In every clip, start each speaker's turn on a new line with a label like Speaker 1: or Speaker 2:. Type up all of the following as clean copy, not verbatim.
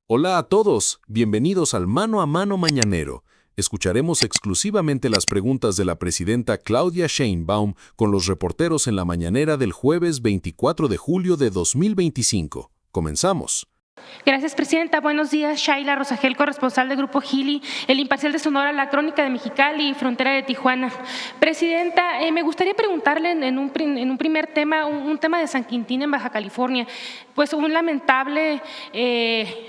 Speaker 1: Hola a todos, bienvenidos al Mano a Mano Mañanero. Escucharemos exclusivamente las preguntas de la presidenta Claudia Sheinbaum con los reporteros en la mañanera del jueves 24 de julio de 2025. Comenzamos.
Speaker 2: Gracias, presidenta. Buenos días, Shaila Rosagel, corresponsal del Grupo Gili, El Imparcial de Sonora, La Crónica de Mexicali y Frontera de Tijuana. Presidenta, me gustaría preguntarle en un primer tema, un tema de San Quintín en Baja California, pues un lamentable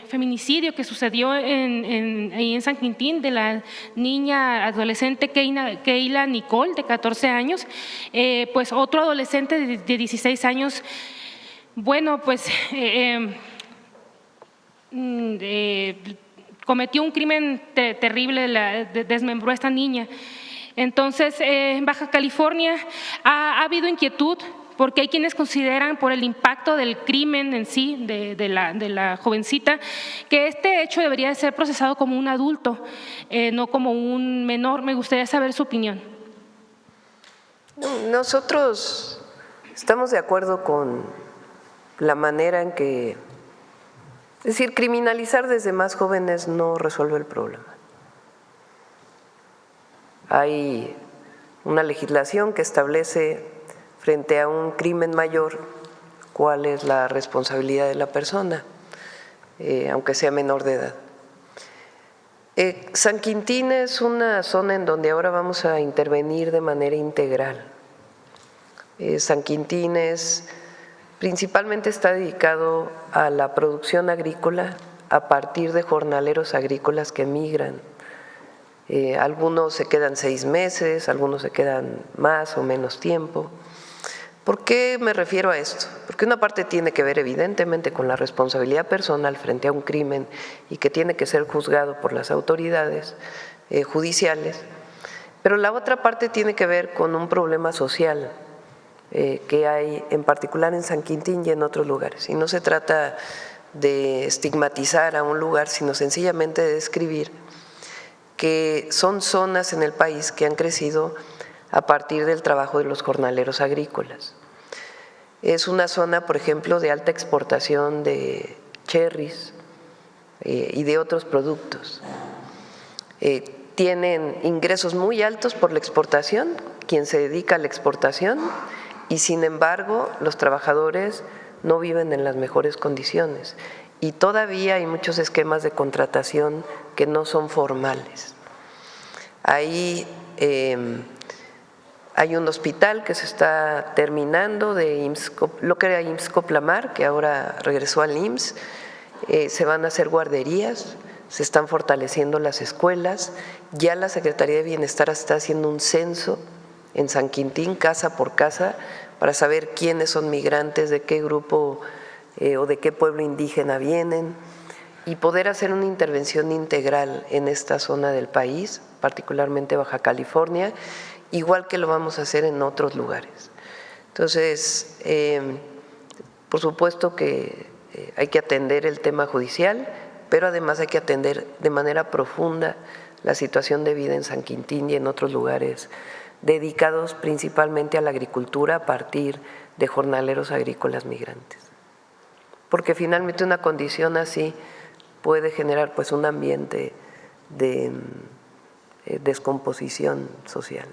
Speaker 2: feminicidio que sucedió ahí en San Quintín de la niña adolescente Keila Nicole, de 14 años, pues otro adolescente de 16 años, bueno, pues cometió un crimen terrible, desmembró a esta niña. Entonces, en Baja California ha habido inquietud porque hay quienes consideran por el impacto del crimen en sí, de la jovencita, que este hecho debería de ser procesado como un adulto, no como un menor. Me gustaría saber su opinión.
Speaker 3: Nosotros estamos de acuerdo con la manera en que… Es decir, criminalizar desde más jóvenes no resuelve el problema. Hay una legislación que establece frente a un crimen mayor cuál es la responsabilidad de la persona, aunque sea menor de edad. San Quintín es una zona en donde ahora vamos a intervenir de manera integral. San Quintín principalmente está dedicado a la producción agrícola a partir de jornaleros agrícolas que migran. Algunos se quedan 6 meses, algunos se quedan más o menos tiempo. ¿Por qué me refiero a esto? Porque una parte tiene que ver evidentemente con la responsabilidad personal frente a un crimen y que tiene que ser juzgado por las autoridades judiciales, pero la otra parte tiene que ver con un problema social que hay en particular en San Quintín y en otros lugares. Y no se trata de estigmatizar a un lugar, sino sencillamente de describir que son zonas en el país que han crecido a partir del trabajo de los jornaleros agrícolas. Es una zona, por ejemplo, de alta exportación de cherries y de otros productos. Tienen ingresos muy altos por la exportación, quien se dedica a la exportación, y sin embargo los trabajadores no viven en las mejores condiciones y todavía hay muchos esquemas de contratación que no son formales. Ahí hay un hospital que se está terminando de lo que era IMSS Coplamar, que ahora regresó al IMSS. Se van a hacer guarderías, se están fortaleciendo las escuelas, ya la Secretaría de Bienestar está haciendo un censo en San Quintín, casa por casa, para saber quiénes son migrantes, de qué grupo o de qué pueblo indígena vienen, y poder hacer una intervención integral en esta zona del país, particularmente Baja California, igual que lo vamos a hacer en otros lugares. Entonces, por supuesto que hay que atender el tema judicial, pero además hay que atender de manera profunda la situación de vida en San Quintín y en otros lugares dedicados principalmente a la agricultura a partir de jornaleros agrícolas migrantes. Porque finalmente una condición así puede generar pues un ambiente de descomposición social.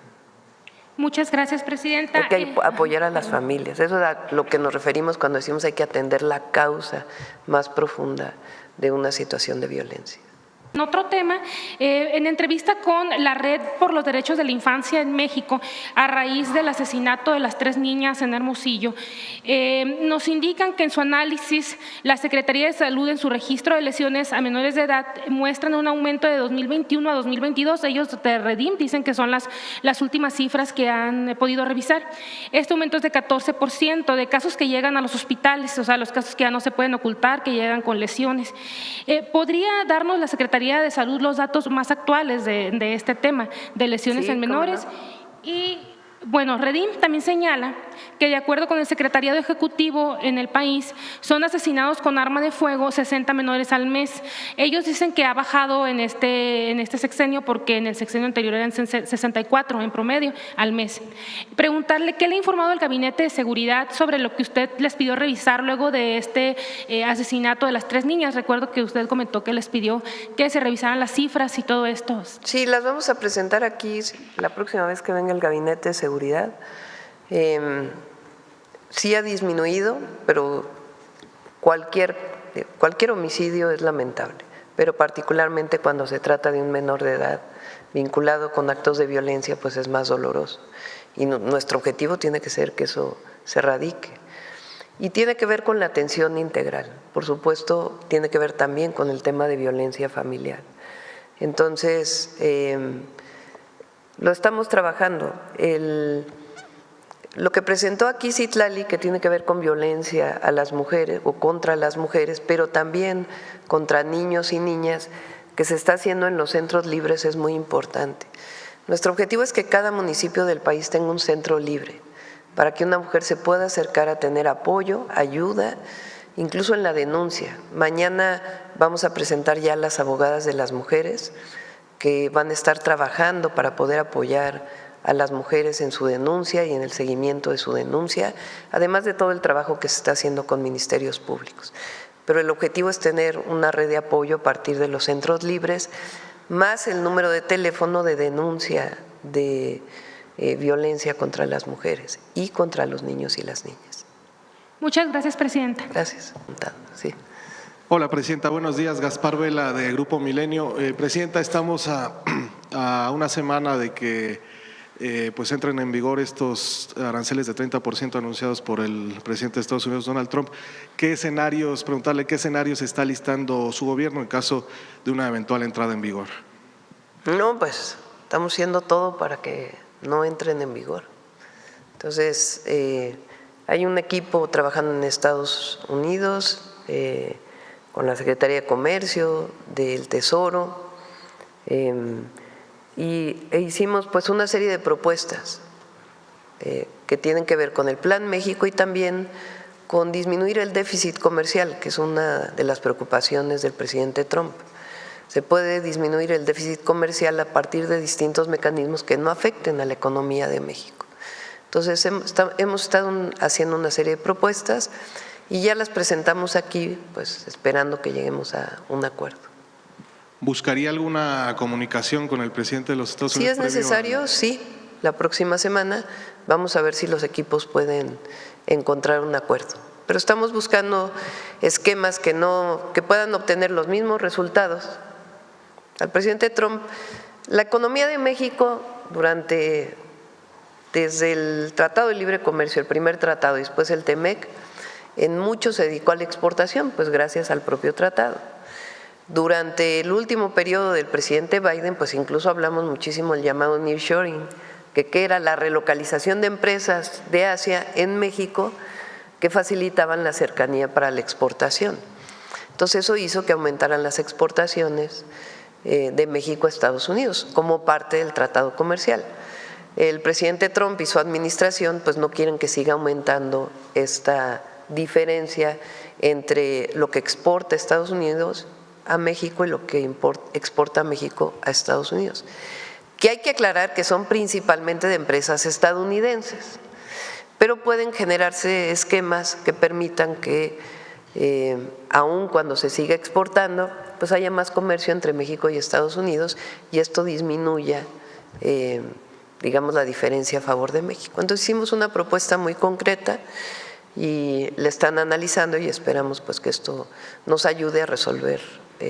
Speaker 2: Muchas gracias, presidenta.
Speaker 3: Hay que apoyar a las familias. Eso es a lo que nos referimos cuando decimos hay que atender la causa más profunda de una situación de violencia.
Speaker 2: En otro tema, en entrevista con la Red por los Derechos de la Infancia en México, a raíz del asesinato de las 3 niñas en Hermosillo, nos indican que en su análisis la Secretaría de Salud en su registro de lesiones a menores de edad muestran un aumento de 2021 a 2022. Ellos de Redim dicen que son las últimas cifras que han podido revisar. Este aumento es de 14% de casos que llegan a los hospitales, o sea, los casos que ya no se pueden ocultar, que llegan con lesiones. ¿Podría darnos la Secretaría de Salud los datos más actuales de este tema de lesiones en menores?
Speaker 3: No.
Speaker 2: Y Bueno, Redim también señala que de acuerdo con el Secretariado Ejecutivo en el país, son asesinados con arma de fuego 60 menores al mes. Ellos dicen que ha bajado en este sexenio porque en el sexenio anterior eran 64 en promedio al mes. Preguntarle qué le ha informado el Gabinete de Seguridad sobre lo que usted les pidió revisar luego de este asesinato de las 3 niñas. Recuerdo que usted comentó que les pidió que se revisaran las cifras y todo esto.
Speaker 3: Sí, las vamos a presentar aquí la próxima vez que venga el Gabinete de Seguridad. Sí ha disminuido, pero cualquier homicidio es lamentable, pero particularmente cuando se trata de un menor de edad vinculado con actos de violencia, pues es más doloroso. Y nuestro objetivo tiene que ser que eso se erradique. Y tiene que ver con la atención integral. Por supuesto, tiene que ver también con el tema de violencia familiar. Entonces, lo estamos trabajando. Lo que presentó aquí Citlali, que tiene que ver con violencia a las mujeres o contra las mujeres, pero también contra niños y niñas, que se está haciendo en los centros libres, es muy importante. Nuestro objetivo es que cada municipio del país tenga un centro libre, para que una mujer se pueda acercar a tener apoyo, ayuda, incluso en la denuncia. Mañana vamos a presentar ya a las abogadas de las mujeres que van a estar trabajando para poder apoyar a las mujeres en su denuncia y en el seguimiento de su denuncia, además de todo el trabajo que se está haciendo con ministerios públicos. Pero el objetivo es tener una red de apoyo a partir de los centros libres, más el número de teléfono de denuncia de violencia contra las mujeres y contra los niños y las niñas.
Speaker 2: Muchas gracias, Presidenta.
Speaker 3: Gracias. Sí.
Speaker 4: Hola, Presidenta. Buenos días. Gaspar Vela, de Grupo Milenio. Presidenta, estamos a una semana de que pues entren en vigor estos aranceles de 30% anunciados por el presidente de Estados Unidos, Donald Trump. Preguntarle qué escenarios está listando su gobierno en caso de una eventual entrada en vigor.
Speaker 3: No, pues estamos haciendo todo para que no entren en vigor. Entonces, hay un equipo trabajando en Estados Unidos con la Secretaría de Comercio, del Tesoro, e hicimos pues una serie de propuestas que tienen que ver con el Plan México y también con disminuir el déficit comercial, que es una de las preocupaciones del presidente Trump. Se puede disminuir el déficit comercial a partir de distintos mecanismos que no afecten a la economía de México. Entonces hemos estado haciendo una serie de propuestas y ya las presentamos aquí, pues esperando que lleguemos a un acuerdo.
Speaker 4: ¿Buscaría alguna comunicación con el presidente de los Estados Unidos?
Speaker 3: Si es necesario, sí. La próxima semana vamos a ver si los equipos pueden encontrar un acuerdo. Pero estamos buscando esquemas que puedan obtener los mismos resultados. Al presidente Trump, la economía de México desde el Tratado de Libre Comercio, el primer tratado y después el TEMEC, en mucho se dedicó a la exportación, pues gracias al propio tratado. Durante el último periodo del presidente Biden, pues incluso hablamos muchísimo del llamado nearshoring, que era la relocalización de empresas de Asia en México que facilitaban la cercanía para la exportación. Entonces eso hizo que aumentaran las exportaciones de México a Estados Unidos como parte del tratado comercial. El presidente Trump y su administración pues no quieren que siga aumentando esta diferencia entre lo que exporta Estados Unidos a México y lo que exporta México a Estados Unidos. Que hay que aclarar que son principalmente de empresas estadounidenses, pero pueden generarse esquemas que permitan que aun cuando se siga exportando, pues haya más comercio entre México y Estados Unidos y esto disminuya, digamos, la diferencia a favor de México. Entonces hicimos una propuesta muy concreta y la están analizando y esperamos pues que esto nos ayude a resolver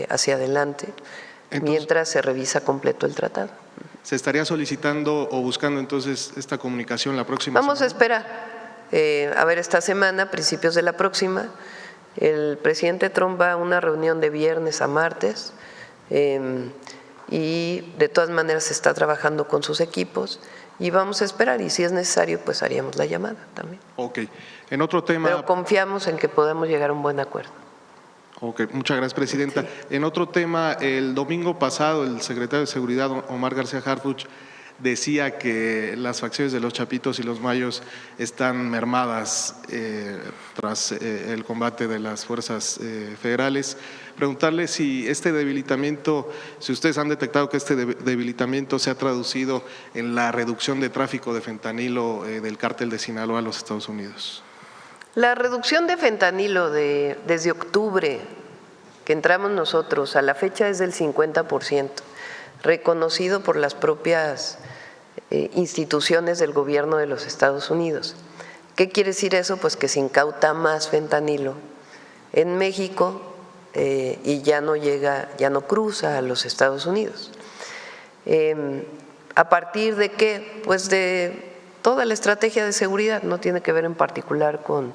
Speaker 3: hacia adelante. Entonces, mientras se revisa completo el tratado.
Speaker 4: ¿Se estaría solicitando o buscando entonces esta comunicación la próxima semana?
Speaker 3: Vamos a esperar. A ver, esta semana, principios de la próxima, el presidente Trump va a una reunión de viernes a martes y de todas maneras se está trabajando con sus equipos y vamos a esperar y si es necesario pues haríamos la llamada también.
Speaker 4: Ok. En otro tema…
Speaker 3: Pero confiamos en que podamos llegar a un buen acuerdo.
Speaker 4: Ok, muchas gracias, Presidenta.
Speaker 3: Sí.
Speaker 4: En otro tema, el domingo pasado el secretario de Seguridad, Omar García Harfuch, decía que las facciones de los Chapitos y los Mayos están mermadas tras el combate de las fuerzas federales. Preguntarle si este debilitamiento, si ustedes han detectado que este debilitamiento se ha traducido en la reducción de tráfico de fentanilo del cártel de Sinaloa a los Estados Unidos.
Speaker 3: La reducción de fentanilo desde octubre que entramos nosotros a la fecha es del 50%, reconocido por las propias instituciones del gobierno de los Estados Unidos. ¿Qué quiere decir eso? Pues que se incauta más fentanilo en México y ya no cruza a los Estados Unidos. ¿A partir de qué? Pues de toda la estrategia de seguridad, no tiene que ver en particular con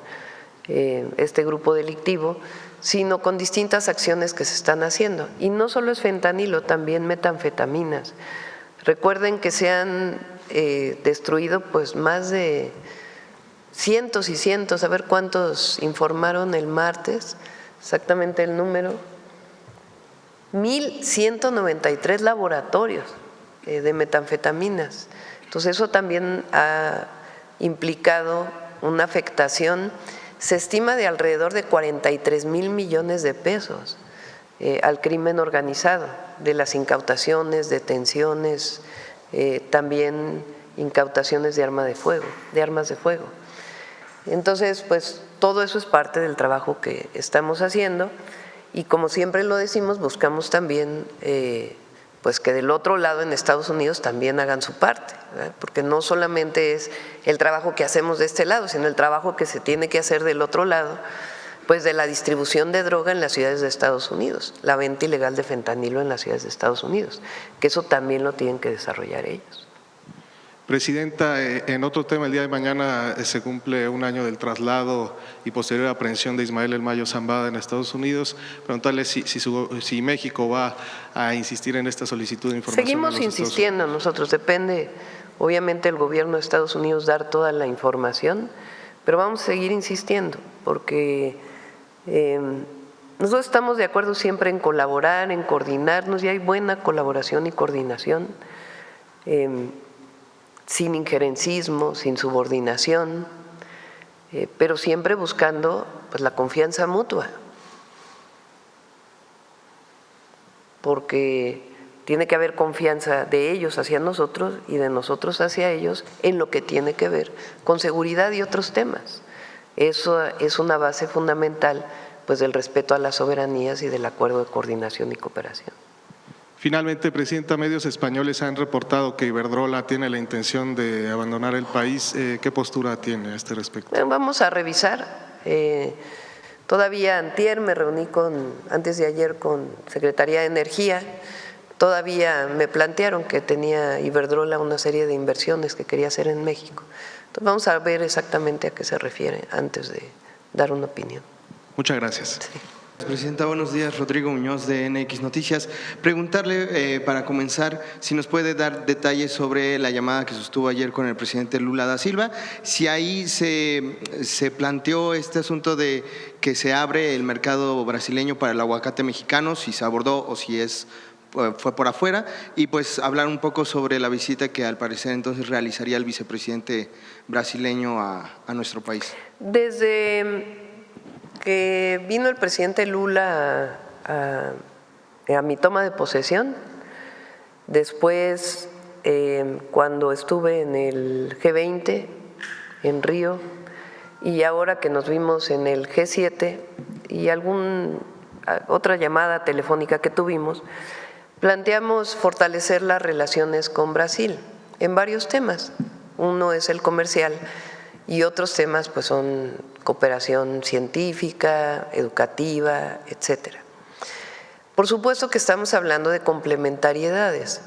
Speaker 3: este grupo delictivo, sino con distintas acciones que se están haciendo. Y no solo es fentanilo, también metanfetaminas. Recuerden que se han destruido pues más de cientos y cientos, a ver cuántos informaron el martes, exactamente el número, 1,193 laboratorios de metanfetaminas. Entonces eso también ha implicado una afectación, se estima de alrededor de 43,000 millones de pesos al crimen organizado, de las incautaciones, detenciones, también incautaciones de armas de fuego. Entonces, pues todo eso es parte del trabajo que estamos haciendo y como siempre lo decimos, buscamos también pues que del otro lado en Estados Unidos también hagan su parte, ¿verdad? Porque no solamente es el trabajo que hacemos de este lado, sino el trabajo que se tiene que hacer del otro lado, pues de la distribución de droga en las ciudades de Estados Unidos, la venta ilegal de fentanilo en las ciudades de Estados Unidos, que eso también lo tienen que desarrollar ellos.
Speaker 4: Presidenta, en otro tema, el día de mañana se cumple un año del traslado y posterior aprehensión de Ismael El Mayo Zambada en Estados Unidos. Preguntarle si México va a insistir en esta solicitud de información.
Speaker 3: Seguimos insistiendo nosotros, depende obviamente el gobierno de Estados Unidos dar toda la información, pero vamos a seguir insistiendo porque nosotros estamos de acuerdo siempre en colaborar, en coordinarnos y hay buena colaboración y coordinación. Sin injerencismo, sin subordinación, pero siempre buscando pues, la confianza mutua, porque tiene que haber confianza de ellos hacia nosotros y de nosotros hacia ellos en lo que tiene que ver con seguridad y otros temas. Eso es una base fundamental pues, del respeto a las soberanías y del acuerdo de coordinación y cooperación.
Speaker 4: Finalmente, Presidenta, medios españoles han reportado que Iberdrola tiene la intención de abandonar el país. ¿Qué postura tiene a este respecto?
Speaker 3: Vamos a revisar. Todavía antier me reuní antes de ayer con Secretaría de Energía. Todavía me plantearon que tenía Iberdrola una serie de inversiones que quería hacer en México. Entonces vamos a ver exactamente a qué se refiere antes de dar una opinión.
Speaker 4: Muchas gracias.
Speaker 3: Sí.
Speaker 5: Presidenta, buenos días. Rodrigo Muñoz de NX Noticias. Preguntarle para comenzar si nos puede dar detalles sobre la llamada que sostuvo ayer con el presidente Lula da Silva, si ahí se planteó este asunto de que se abre el mercado brasileño para el aguacate mexicano, si se abordó o si fue por afuera, y pues hablar un poco sobre la visita que al parecer entonces realizaría el vicepresidente brasileño a nuestro país.
Speaker 3: Desde que vino el presidente Lula a mi toma de posesión, después cuando estuve en el G20 en Río y ahora que nos vimos en el G7 y otra llamada telefónica que tuvimos, planteamos fortalecer las relaciones con Brasil en varios temas. Uno es el comercial y otros temas pues son cooperación científica, educativa, etcétera. Por supuesto que estamos hablando de complementariedades,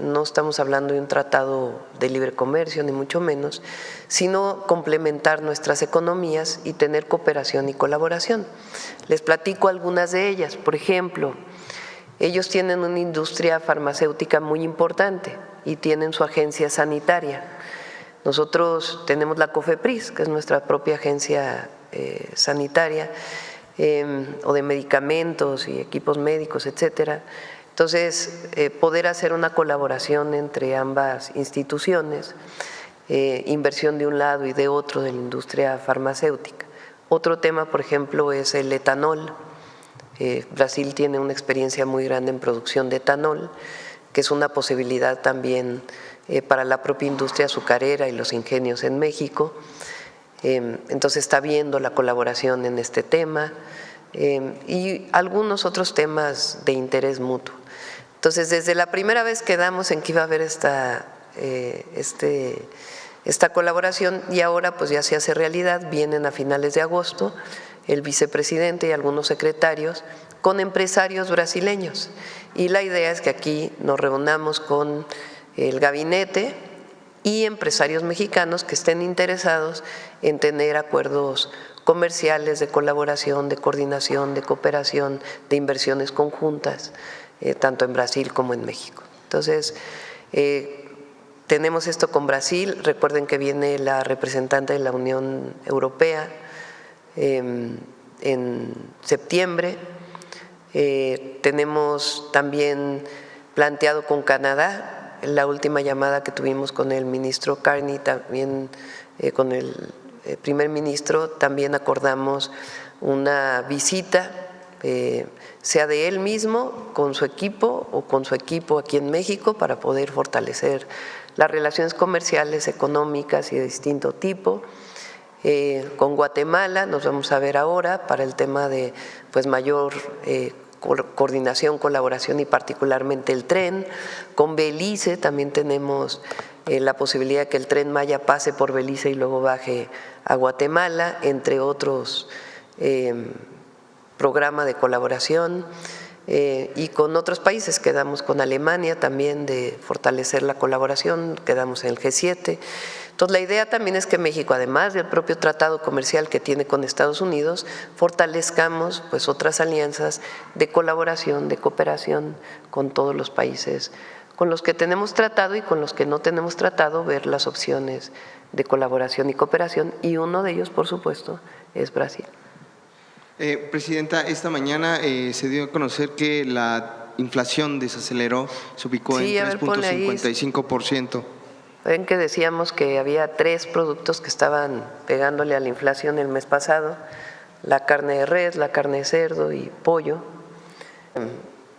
Speaker 3: no estamos hablando de un tratado de libre comercio, ni mucho menos, sino complementar nuestras economías y tener cooperación y colaboración. Les platico algunas de ellas. Por ejemplo, ellos tienen una industria farmacéutica muy importante y tienen su agencia sanitaria. Nosotros tenemos la COFEPRIS, que es nuestra propia agencia sanitaria, o de medicamentos y equipos médicos, etcétera. Entonces, poder hacer una colaboración entre ambas instituciones, inversión de un lado y de otro de la industria farmacéutica. Otro tema, por ejemplo, es el etanol. Brasil tiene una experiencia muy grande en producción de etanol, que es una posibilidad también para la propia industria azucarera y los ingenios en México. Entonces está viendo la colaboración en este tema y algunos otros temas de interés mutuo. Entonces, desde la primera vez quedamos en que iba a haber esta colaboración y ahora pues ya se hace realidad. Vienen a finales de agosto el vicepresidente y algunos secretarios con empresarios brasileños y la idea es que aquí nos reunamos con el gabinete y empresarios mexicanos que estén interesados en tener acuerdos comerciales de colaboración, de coordinación, de cooperación, de inversiones conjuntas, tanto en Brasil como en México. Entonces, tenemos esto con Brasil. Recuerden que viene la representante de la Unión Europea en septiembre. Tenemos también planteado con Canadá. La última llamada que tuvimos con el ministro Carney, también con el primer ministro, también acordamos una visita, sea de él mismo, con su equipo o con su equipo aquí en México para poder fortalecer las relaciones comerciales, económicas y de distinto tipo. Con Guatemala nos vamos a ver ahora para el tema de pues mayor coordinación, colaboración y particularmente el tren. Con Belice también tenemos la posibilidad de que el Tren Maya pase por Belice y luego baje a Guatemala, entre otros programas de colaboración. Y con otros países, quedamos con Alemania también de fortalecer la colaboración, quedamos en el G7. Entonces, la idea también es que México, además del propio tratado comercial que tiene con Estados Unidos, fortalezcamos pues otras alianzas de colaboración, de cooperación con todos los países con los que tenemos tratado y con los que no tenemos tratado, ver las opciones de colaboración y cooperación, y uno de ellos, por supuesto, es Brasil.
Speaker 5: Presidenta, esta mañana se dio a conocer que la inflación desaceleró, se ubicó en 3.55%.
Speaker 3: Ven que decíamos que había 3 productos que estaban pegándole a la inflación el mes pasado: la carne de res, la carne de cerdo y pollo,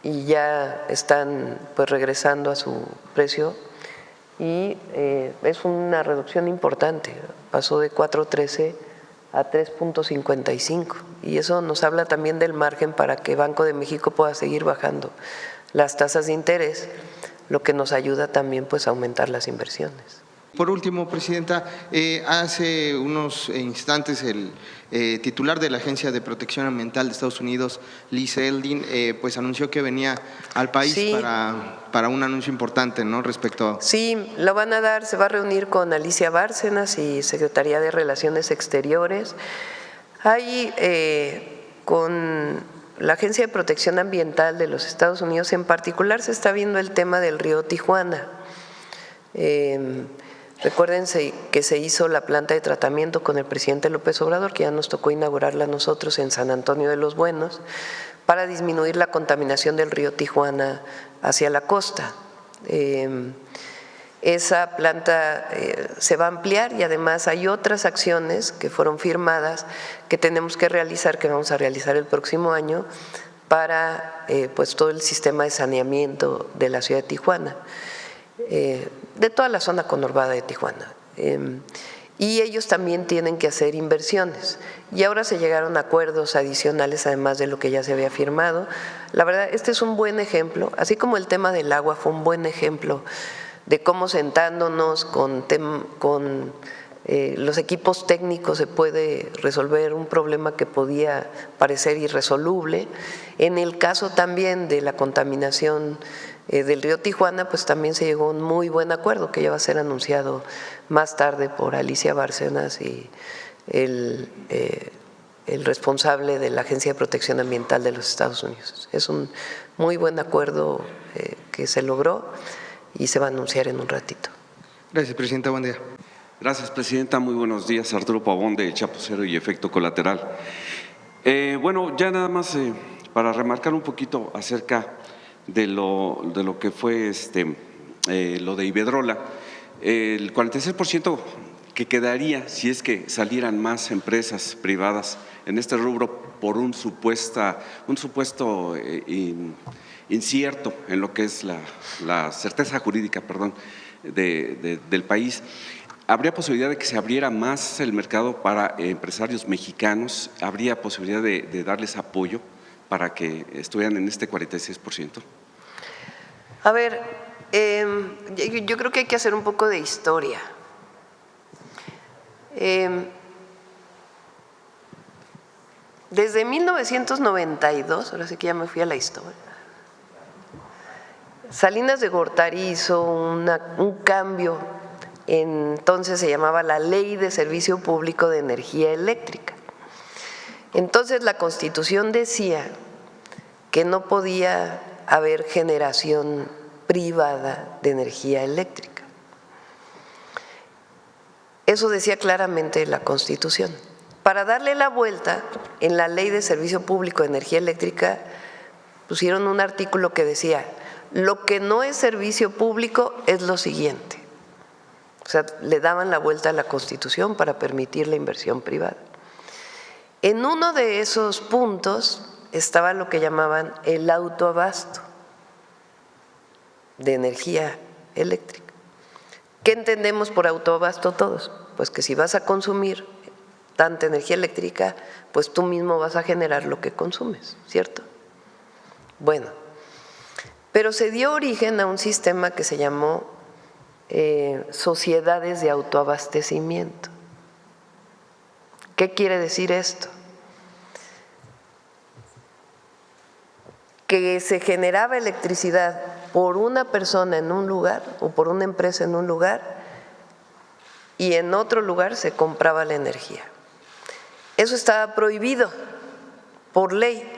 Speaker 3: y ya están pues regresando a su precio y es una reducción importante, pasó de 4.13 a 3.55 y eso nos habla también del margen para que Banco de México pueda seguir bajando las tasas de interés, lo que nos ayuda también pues a aumentar las inversiones.
Speaker 5: Por último, Presidenta, hace unos instantes el titular de la Agencia de Protección Ambiental de Estados Unidos, Lee Zeldin, pues anunció que venía al país
Speaker 3: sí,
Speaker 5: para un anuncio importante, ¿no? Respecto a…
Speaker 3: Sí, lo van a dar, se va a reunir con Alicia Bárcenas y Secretaría de Relaciones Exteriores. Hay con la Agencia de Protección Ambiental de los Estados Unidos en particular se está viendo el tema del río Tijuana. Recuérdense que se hizo la planta de tratamiento con el presidente López Obrador, que ya nos tocó inaugurarla a nosotros en San Antonio de los Buenos, para disminuir la contaminación del río Tijuana hacia la costa. Esa planta se va a ampliar y además hay otras acciones que fueron firmadas que tenemos que realizar, que vamos a realizar el próximo año para pues todo el sistema de saneamiento de la ciudad de Tijuana, de toda la zona conurbada de Tijuana. Y ellos también tienen que hacer inversiones y ahora se llegaron a acuerdos adicionales además de lo que ya se había firmado. La verdad, este es un buen ejemplo, así como el tema del agua fue un buen ejemplo de cómo sentándonos con los equipos técnicos se puede resolver un problema que podía parecer irresoluble. En el caso también de la contaminación del río Tijuana, pues también se llegó a un muy buen acuerdo que ya va a ser anunciado más tarde por Alicia Bárcenas y el responsable de la Agencia de Protección Ambiental de los Estados Unidos. Es un muy buen acuerdo que se logró y se va a anunciar en un ratito.
Speaker 5: Gracias, Presidenta. Buen día.
Speaker 6: Gracias, Presidenta. Muy buenos días. Arturo Pavón, de Chapucero y Efecto Colateral. Bueno, ya nada más para remarcar un poquito acerca de lo que fue lo de Iberdrola. El 46% que quedaría si es que salieran más empresas privadas en este rubro por un supuesto incierto en lo que es la certeza jurídica, perdón, del país. ¿Habría posibilidad de que se abriera más el mercado para empresarios mexicanos? ¿Habría posibilidad de darles apoyo para que estuvieran en este 46%?
Speaker 3: A ver, yo creo que hay que hacer un poco de historia. Desde 1992, ahora sí que ya me fui a la historia, Salinas de Gortari hizo un cambio, entonces se llamaba la Ley de Servicio Público de Energía Eléctrica. Entonces la Constitución decía que no podía haber generación privada de energía eléctrica. Eso decía claramente la Constitución. Para darle la vuelta, en la Ley de Servicio Público de Energía Eléctrica pusieron un artículo que decía: lo que no es servicio público es lo siguiente. O sea, le daban la vuelta a la Constitución para permitir la inversión privada. En uno de esos puntos estaba lo que llamaban el autoabasto de energía eléctrica. ¿Qué entendemos por autoabasto todos? Pues que si vas a consumir tanta energía eléctrica, pues tú mismo vas a generar lo que consumes, ¿cierto? Bueno, pero se dio origen a un sistema que se llamó sociedades de autoabastecimiento. ¿Qué quiere decir esto? Que se generaba electricidad por una persona en un lugar o por una empresa en un lugar y en otro lugar se compraba la energía. Eso estaba prohibido por ley,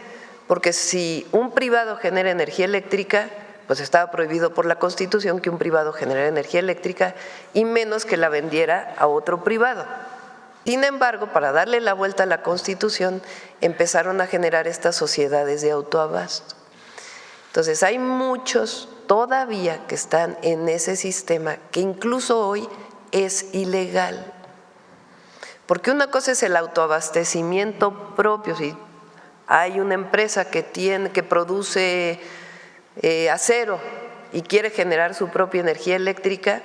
Speaker 3: porque si un privado genera energía eléctrica, pues estaba prohibido por la Constitución que un privado generara energía eléctrica y menos que la vendiera a otro privado. Sin embargo, para darle la vuelta a la Constitución, empezaron a generar estas sociedades de autoabasto. Entonces, hay muchos todavía que están en ese sistema que incluso hoy es ilegal. Porque una cosa es el autoabastecimiento propio. Si hay una empresa que produce acero y quiere generar su propia energía eléctrica,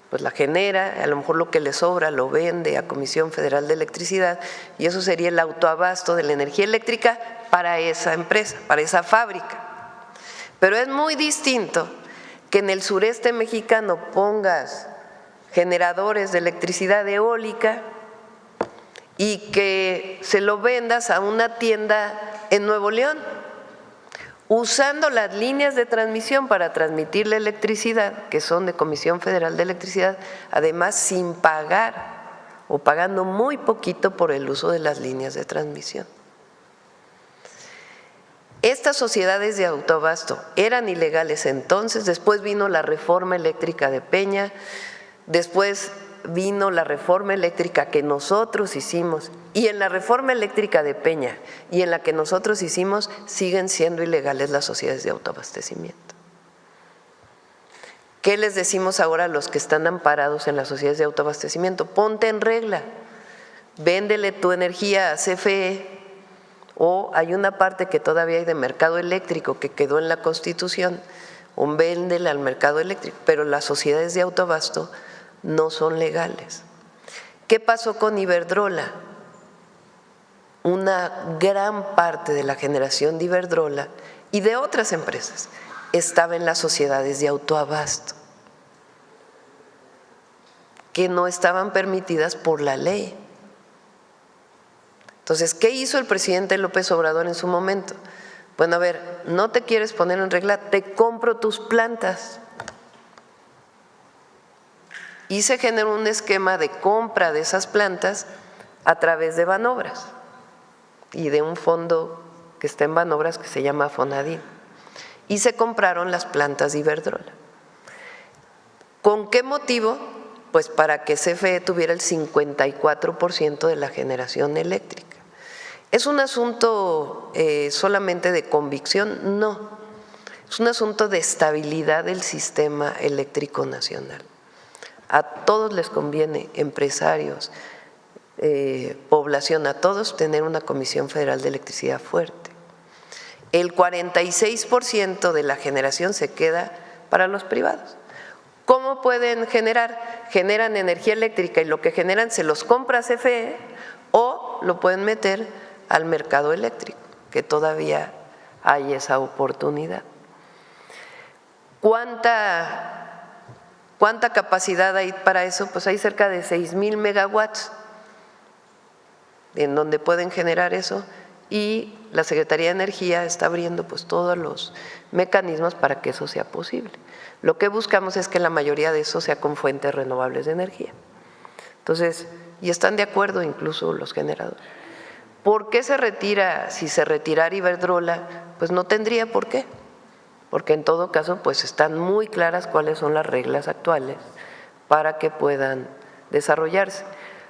Speaker 3: pues la genera, a lo mejor lo que le sobra lo vende a Comisión Federal de Electricidad y eso sería el autoabasto de la energía eléctrica para esa empresa, para esa fábrica. Pero es muy distinto que en el sureste mexicano pongas generadores de electricidad eólica y que se lo vendas a una tienda en Nuevo León, usando las líneas de transmisión para transmitir la electricidad, que son de Comisión Federal de Electricidad, además sin pagar o pagando muy poquito por el uso de las líneas de transmisión. Estas sociedades de autoabasto eran ilegales entonces, después vino la reforma eléctrica de Peña, después vino la reforma eléctrica que nosotros hicimos y en la reforma eléctrica de Peña y en la que nosotros hicimos siguen siendo ilegales las sociedades de autoabastecimiento. ¿Qué les decimos ahora a los que están amparados en las sociedades de autoabastecimiento? Ponte en regla, véndele tu energía a CFE. O hay una parte que todavía hay de mercado eléctrico que quedó en la Constitución, o véndele al mercado eléctrico, pero las sociedades de autoabasto no son legales. ¿Qué pasó con Iberdrola? Una gran parte de la generación de Iberdrola y de otras empresas estaba en las sociedades de autoabasto, que no estaban permitidas por la ley. Entonces, ¿qué hizo el presidente López Obrador en su momento? Bueno, a ver, no te quieres poner en regla, te compro tus plantas. Y se generó un esquema de compra de esas plantas a través de Banobras y de un fondo que está en Banobras que se llama Fonadín. Y se compraron las plantas de Iberdrola. ¿Con qué motivo? Pues para que CFE tuviera el 54% de la generación eléctrica. ¿Es un asunto solamente de convicción? No, es un asunto de estabilidad del sistema eléctrico nacional. A todos les conviene, empresarios, población, a todos tener una Comisión Federal de Electricidad fuerte. El 46% de la generación se queda para los privados. ¿Cómo pueden generar? Generan energía eléctrica y lo que generan se los compra CFE o lo pueden meter al mercado eléctrico, que todavía hay esa oportunidad. ¿Cuánta capacidad hay para eso? Pues hay cerca de 6,000 megawatts en donde pueden generar eso, y la Secretaría de Energía está abriendo pues todos los mecanismos para que eso sea posible. Lo que buscamos es que la mayoría de eso sea con fuentes renovables de energía. Entonces, y están de acuerdo incluso los generadores. ¿Por qué se retira? Si se retirara Iberdrola, pues no tendría por qué, porque en todo caso pues están muy claras cuáles son las reglas actuales para que puedan desarrollarse.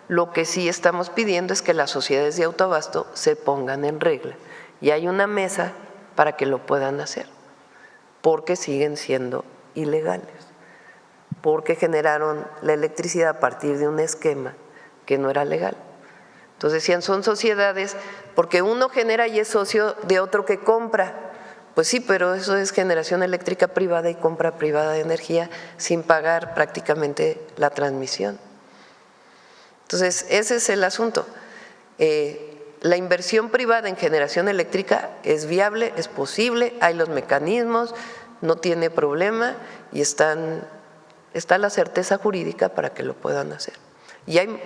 Speaker 3: Lo que sí estamos pidiendo es que las sociedades de autoabasto se pongan en regla y hay una mesa para que lo puedan hacer, porque siguen siendo ilegales, porque generaron la electricidad a partir de un esquema que no era legal. Entonces decían, son sociedades porque uno genera y es socio de otro que compra. Pues sí, pero eso es generación eléctrica privada y compra privada de energía sin pagar prácticamente la transmisión. Entonces, ese es el asunto. La inversión privada en generación eléctrica es viable, es posible, hay los mecanismos, no tiene problema y está la certeza jurídica para que lo puedan hacer. Y hay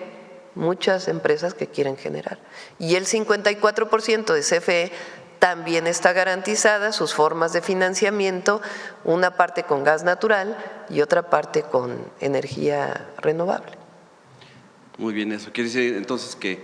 Speaker 3: muchas empresas que quieren generar. Y el 54% de CFE también está garantizada, sus formas de financiamiento, una parte con gas natural y otra parte con energía renovable.
Speaker 6: Muy bien, eso quiere decir entonces que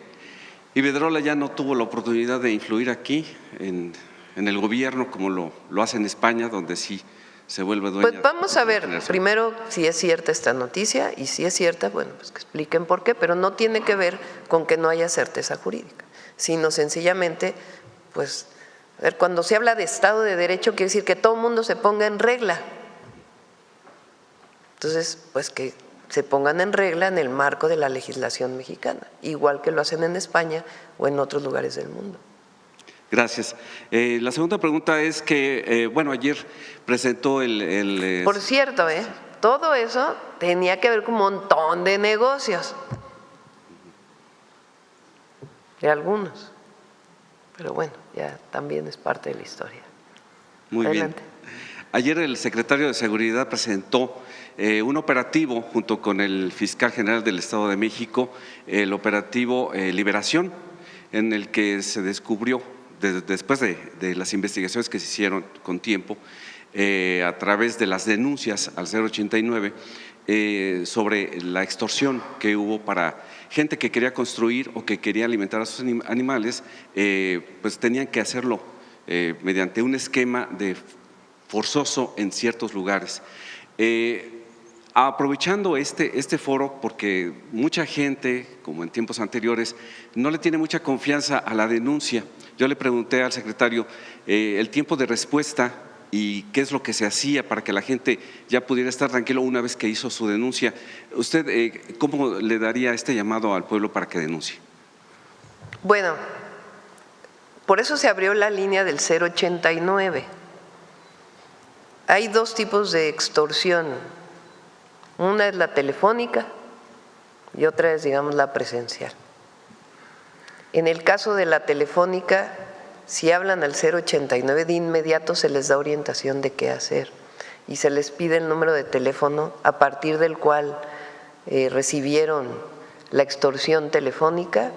Speaker 6: Iberdrola ya no tuvo la oportunidad de influir aquí en el gobierno como lo hace en España, donde sí se vuelve dueña.
Speaker 3: Pues vamos a ver primero si es cierta esta noticia, y si es cierta, bueno, pues que expliquen por qué, pero no tiene que ver con que no haya certeza jurídica, sino sencillamente, pues, a ver, cuando se habla de Estado de Derecho quiere decir que todo el mundo se ponga en regla. Entonces, pues que se pongan en regla en el marco de la legislación mexicana, igual que lo hacen en España o en otros lugares del mundo.
Speaker 6: Gracias. La segunda pregunta es que, bueno, ayer presentó
Speaker 3: Por cierto, todo eso tenía que ver con un montón de negocios, de algunos, pero bueno, ya también es parte de la historia.
Speaker 6: Muy
Speaker 3: Adelante.
Speaker 6: bien. Ayer el secretario de Seguridad presentó un operativo junto con el fiscal general del Estado de México, el operativo Liberación, en el que se descubrió, después de las investigaciones que se hicieron con tiempo, a través de las denuncias al 089, sobre la extorsión que hubo para gente que quería construir o que quería alimentar a sus animales, pues tenían que hacerlo mediante un esquema de forzoso en ciertos lugares. Aprovechando este foro, porque mucha gente, como en tiempos anteriores, no le tiene mucha confianza a la denuncia. Yo le pregunté al secretario el tiempo de respuesta y qué es lo que se hacía para que la gente ya pudiera estar tranquilo una vez que hizo su denuncia. ¿Usted cómo le daría este llamado al pueblo para que denuncie?
Speaker 3: Bueno, por eso se abrió la línea del 089. Hay dos tipos de extorsión. Una es la telefónica y otra es, digamos, la presencial. En el caso de la telefónica, si hablan al 089, de inmediato se les da orientación de qué hacer y se les pide el número de teléfono a partir del cual recibieron la extorsión telefónica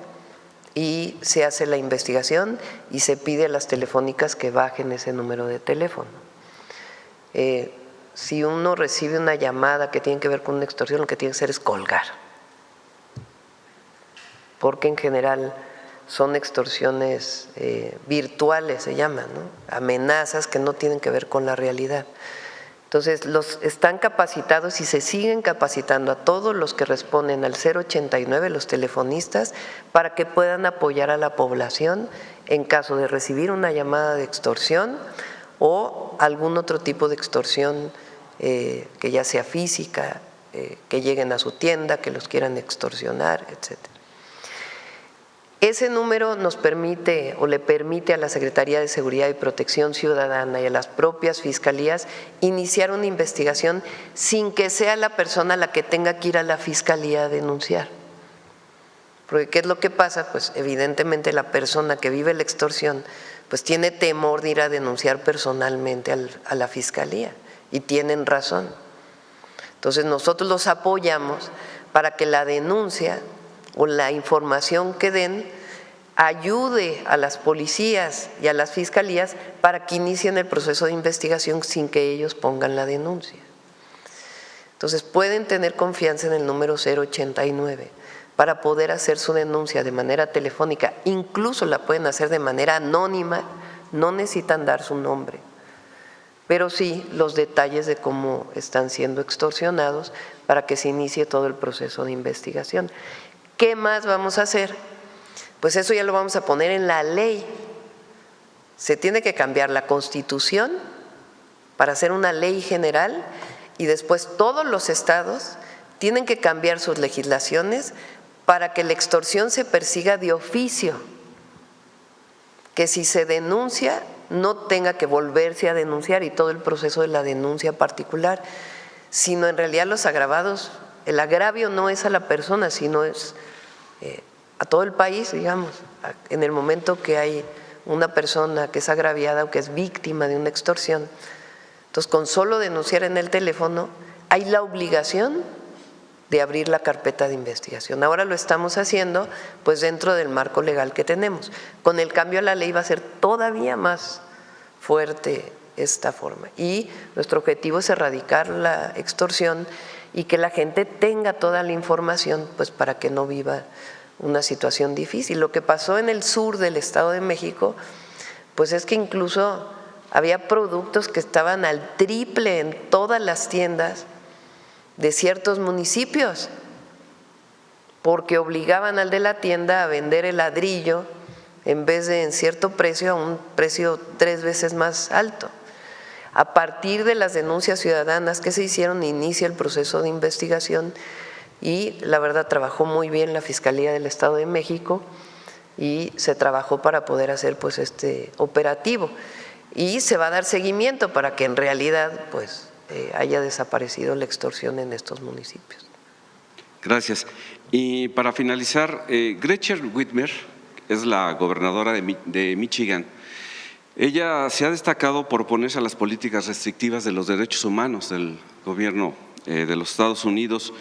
Speaker 3: y se hace la investigación y se pide a las telefónicas que bajen ese número de teléfono. Si uno recibe una llamada que tiene que ver con una extorsión, lo que tiene que hacer es colgar, porque en general son extorsiones virtuales, se llaman, ¿no? Amenazas que no tienen que ver con la realidad. Entonces, los están capacitados y se siguen capacitando a todos los que responden al 089, los telefonistas, para que puedan apoyar a la población en caso de recibir una llamada de extorsión o algún otro tipo de extorsión que ya sea física, que lleguen a su tienda, que los quieran extorsionar, etc. Ese número nos permite o le permite a la Secretaría de Seguridad y Protección Ciudadana y a las propias fiscalías iniciar una investigación sin que sea la persona la que tenga que ir a la fiscalía a denunciar. Porque ¿qué es lo que pasa? Pues evidentemente la persona que vive la extorsión pues tiene temor de ir a denunciar personalmente a la fiscalía y tienen razón. Entonces nosotros los apoyamos para que la denuncia o la información que den ayude a las policías y a las fiscalías para que inicien el proceso de investigación sin que ellos pongan la denuncia. Entonces pueden tener confianza en el número 089 para poder hacer su denuncia de manera telefónica, incluso la pueden hacer de manera anónima, no necesitan dar su nombre, pero sí los detalles de cómo están siendo extorsionados para que se inicie todo el proceso de investigación. ¿Qué más vamos a hacer? Pues eso ya lo vamos a poner en la ley. Se tiene que cambiar la Constitución para hacer una ley general y después todos los estados tienen que cambiar sus legislaciones para que la extorsión se persiga de oficio, que si se denuncia no tenga que volverse a denunciar y todo el proceso de la denuncia particular, sino en realidad los agravados, el agravio no es a la persona, sino es a todo el país, digamos, en el momento que hay una persona que es agraviada o que es víctima de una extorsión. Entonces, con solo denunciar en el teléfono, hay la obligación de abrir la carpeta de investigación. Ahora lo estamos haciendo pues dentro del marco legal que tenemos. Con el cambio a la ley va a ser todavía más fuerte esta forma. Y nuestro objetivo es erradicar la extorsión y que la gente tenga toda la información pues para que no viva una situación difícil. Lo que pasó en el sur del Estado de México pues es que incluso había productos que estaban al triple en todas las tiendas de ciertos municipios porque obligaban al de la tienda a vender el ladrillo en vez de en cierto precio a un precio 3 veces más alto. A partir de las denuncias ciudadanas que se hicieron, inicia el proceso de investigación y la verdad trabajó muy bien la Fiscalía del Estado de México y se trabajó para poder hacer pues este operativo y se va a dar seguimiento para que en realidad pues haya desaparecido la extorsión en estos municipios.
Speaker 6: Gracias. Y para finalizar, Gretchen Whitmer es la gobernadora de Michigan. Ella se ha destacado por oponerse a las políticas restrictivas de los derechos humanos del gobierno de los Estados Unidos.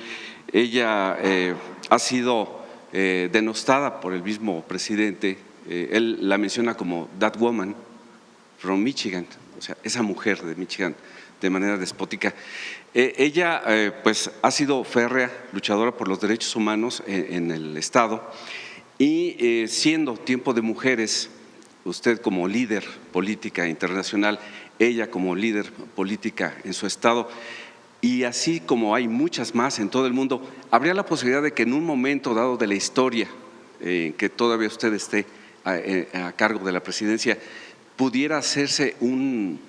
Speaker 6: Ella ha sido denostada por el mismo presidente. Él la menciona como that woman from Michigan, o sea, esa mujer de Michigan, de manera despótica. Ella pues ha sido férrea luchadora por los derechos humanos en el Estado y siendo Tiempo de Mujeres, usted como líder política internacional, ella como líder política en su estado, y así como hay muchas más en todo el mundo, ¿habría la posibilidad de que en un momento dado de la historia, que todavía usted esté a cargo de la presidencia, pudiera hacerse un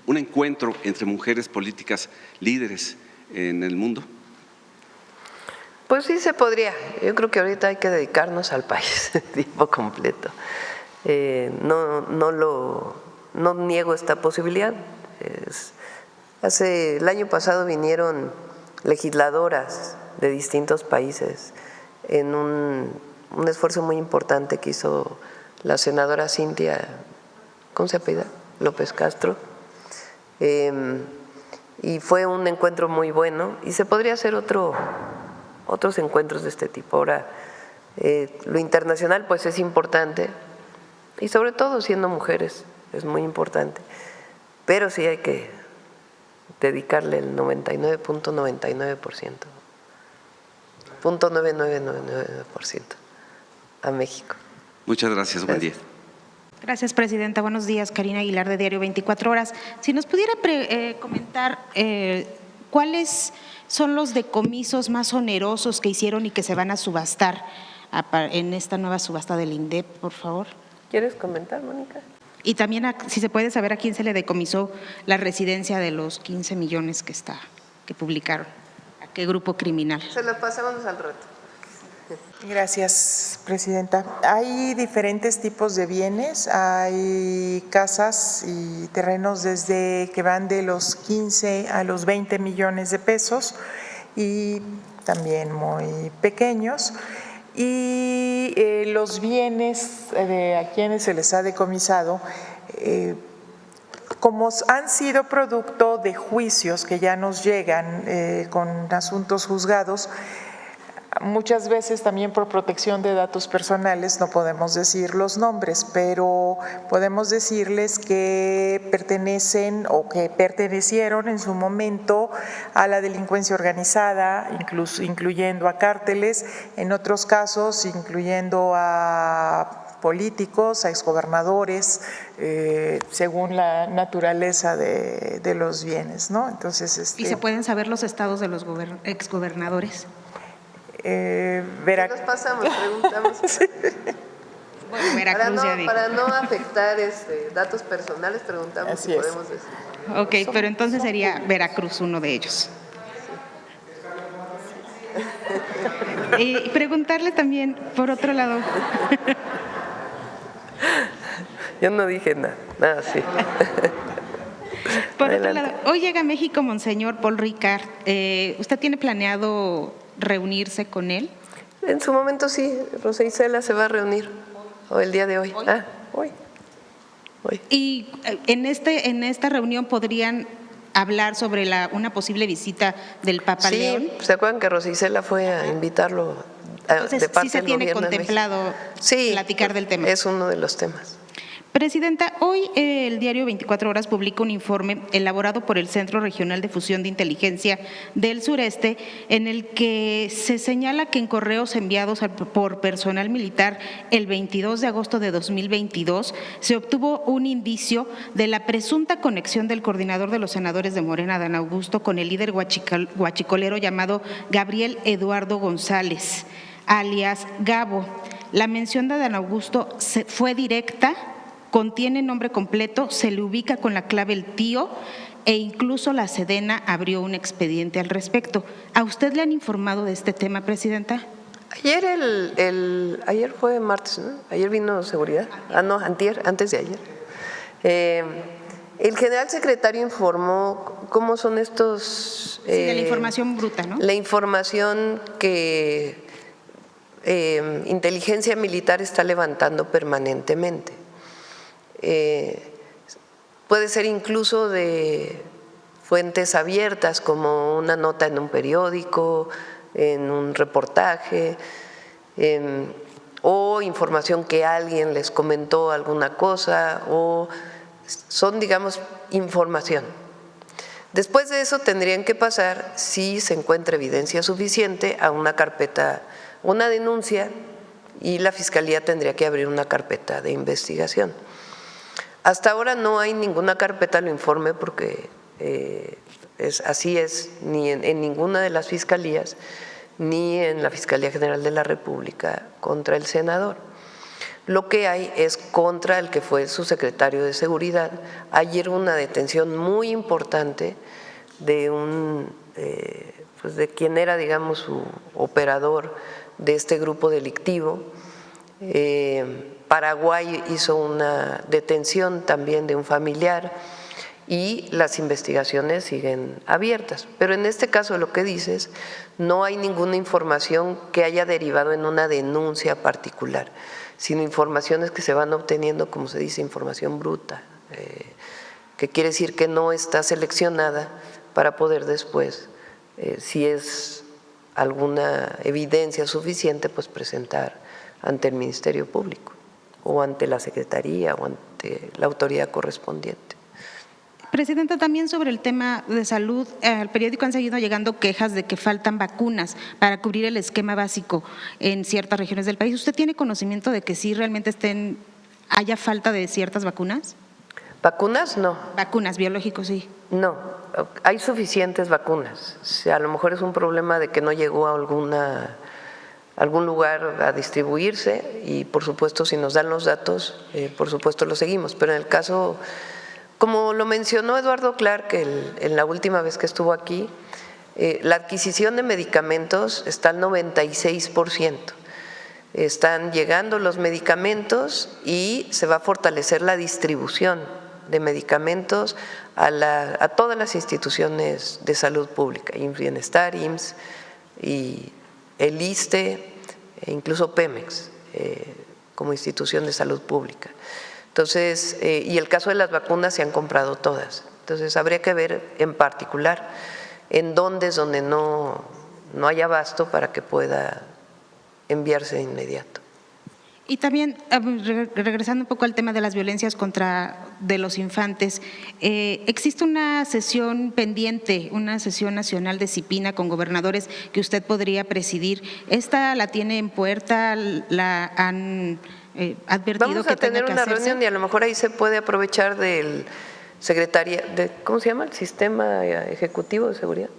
Speaker 6: encuentro entre mujeres políticas líderes en el mundo?
Speaker 3: Pues sí se podría. Yo creo que ahorita hay que dedicarnos al país de tiempo completo. No niego esta posibilidad. El año pasado vinieron legisladoras de distintos países en un esfuerzo muy importante que hizo la senadora Cintia, ¿cómo se apellida? López Castro. Y fue un encuentro muy bueno y se podría hacer otros encuentros de este tipo. Ahora, lo internacional pues es importante y sobre todo siendo mujeres es muy importante, pero sí hay que dedicarle el 99.99%, 0.9999% a México.
Speaker 6: Muchas gracias, buen día.
Speaker 7: Gracias, Presidenta. Buenos días, Karina Aguilar, de Diario 24 Horas. Si nos pudiera comentar cuáles son los decomisos más onerosos que hicieron y que se van a subastar en esta nueva subasta del INDEP, por favor.
Speaker 3: ¿Quieres comentar, Mónica?
Speaker 7: Y también, si se puede saber a quién se le decomisó la residencia de los 15 millones que publicaron, a qué grupo criminal.
Speaker 3: Se la pasamos al rato.
Speaker 8: Gracias, Presidenta. Hay diferentes tipos de bienes, hay casas y terrenos desde que van de los 15 a los 20 millones de pesos y también muy pequeños. Y los bienes a quienes se les ha decomisado, como han sido producto de juicios que ya nos llegan con asuntos juzgados, muchas veces también por protección de datos personales no podemos decir los nombres, pero podemos decirles que pertenecen o que pertenecieron en su momento a la delincuencia organizada, incluyendo a cárteles, en otros casos incluyendo a políticos, a exgobernadores, según la naturaleza de los bienes, ¿no? Entonces,
Speaker 7: ¿Y se pueden saber los estados de los exgobernadores?
Speaker 3: Nos pasamos, preguntamos.
Speaker 7: Bueno, Veracruz
Speaker 3: para no afectar datos personales, preguntamos
Speaker 8: Así
Speaker 3: si
Speaker 8: es.
Speaker 3: podemos decir.
Speaker 7: Ok, pero entonces sería Veracruz uno de ellos. Y preguntarle también, por otro lado.
Speaker 3: Yo no dije nada sí.
Speaker 7: Por
Speaker 3: Adelante.
Speaker 7: otro lado, hoy llega a México Monseñor Paul Ricard. ¿Usted tiene planeado reunirse con él?
Speaker 3: En su momento sí, Rosa Isela se va a reunir, o el día de hoy. Hoy.
Speaker 7: Y en esta reunión podrían hablar sobre una posible visita del Papa León.
Speaker 3: Sí, ¿se acuerdan que Rosa Isela fue a invitarlo
Speaker 7: Entonces,
Speaker 3: de parte
Speaker 7: sí se
Speaker 3: del
Speaker 7: tiene
Speaker 3: gobierno de México?
Speaker 7: contemplado platicar del tema.
Speaker 3: Es uno de los temas.
Speaker 7: Presidenta, hoy el diario 24 Horas publica un informe elaborado por el Centro Regional de Fusión de Inteligencia del Sureste, en el que se señala que en correos enviados por personal militar el 22 de agosto de 2022 se obtuvo un indicio de la presunta conexión del coordinador de los senadores de Morena, Adán Augusto, con el líder guachicolero llamado Gabriel Eduardo González, alias Gabo. La mención de Adán Augusto fue directa, contiene nombre completo, se le ubica con la clave el tío e incluso la Sedena abrió un expediente al respecto. ¿A usted le han informado de este tema, Presidenta?
Speaker 3: Ayer ayer fue martes, ¿no? Ayer vino seguridad. Antes de ayer. El general secretario informó cómo son estos…
Speaker 7: de la información bruta, ¿no?
Speaker 3: La información que inteligencia militar está levantando permanentemente. Puede ser incluso de fuentes abiertas como una nota en un periódico, en un reportaje, o información que alguien les comentó alguna cosa, o son, digamos, información. Después de eso tendrían que pasar, si se encuentra evidencia suficiente, a una carpeta, una denuncia, y la Fiscalía tendría que abrir una carpeta de investigación. Hasta ahora no hay ninguna carpeta, lo informe porque así es, ni en ninguna de las fiscalías, ni en la Fiscalía General de la República contra el senador. Lo que hay es contra el que fue su secretario de Seguridad. Ayer una detención muy importante de de quien era, digamos, su operador de este grupo delictivo. Paraguay hizo una detención también de un familiar y las investigaciones siguen abiertas. Pero en este caso lo que dices, no hay ninguna información que haya derivado en una denuncia particular, sino informaciones que se van obteniendo, como se dice, información bruta, que quiere decir que no está seleccionada para poder después, si es alguna evidencia suficiente, pues presentar ante el Ministerio Público o ante la Secretaría o ante la autoridad correspondiente.
Speaker 7: Presidenta, también sobre el tema de salud, al periódico han seguido llegando quejas de que faltan vacunas para cubrir el esquema básico en ciertas regiones del país. ¿Usted tiene conocimiento de que sí realmente estén haya falta de ciertas vacunas?
Speaker 3: ¿Vacunas? No.
Speaker 7: Vacunas, biológicos, sí.
Speaker 3: No, hay suficientes vacunas. O sea, a lo mejor es un problema de que no llegó a algún lugar a distribuirse y por supuesto si nos dan los datos, por supuesto los seguimos. Pero en el caso, como lo mencionó Eduardo Clark en la última vez que estuvo aquí, la adquisición de medicamentos está al 96%. Están llegando los medicamentos y se va a fortalecer la distribución de medicamentos a todas las instituciones de salud pública, IMSS Bienestar, IMSS y el ISSSTE e incluso Pemex como institución de salud pública. Entonces, y el caso de las vacunas se han comprado todas. Entonces, habría que ver en particular en dónde es donde no hay abasto para que pueda enviarse de inmediato.
Speaker 7: Y también, regresando un poco al tema de las violencias de los infantes, existe una sesión pendiente, una sesión nacional de CIPINA con gobernadores que usted podría presidir. ¿Esta la tiene en puerta? ¿La han advertido
Speaker 3: Vamos
Speaker 7: que
Speaker 3: a tener
Speaker 7: tenga que
Speaker 3: una
Speaker 7: hacerse?
Speaker 3: reunión y a lo mejor ahí se puede aprovechar del ¿cómo se llama? El Sistema Ejecutivo de Seguridad.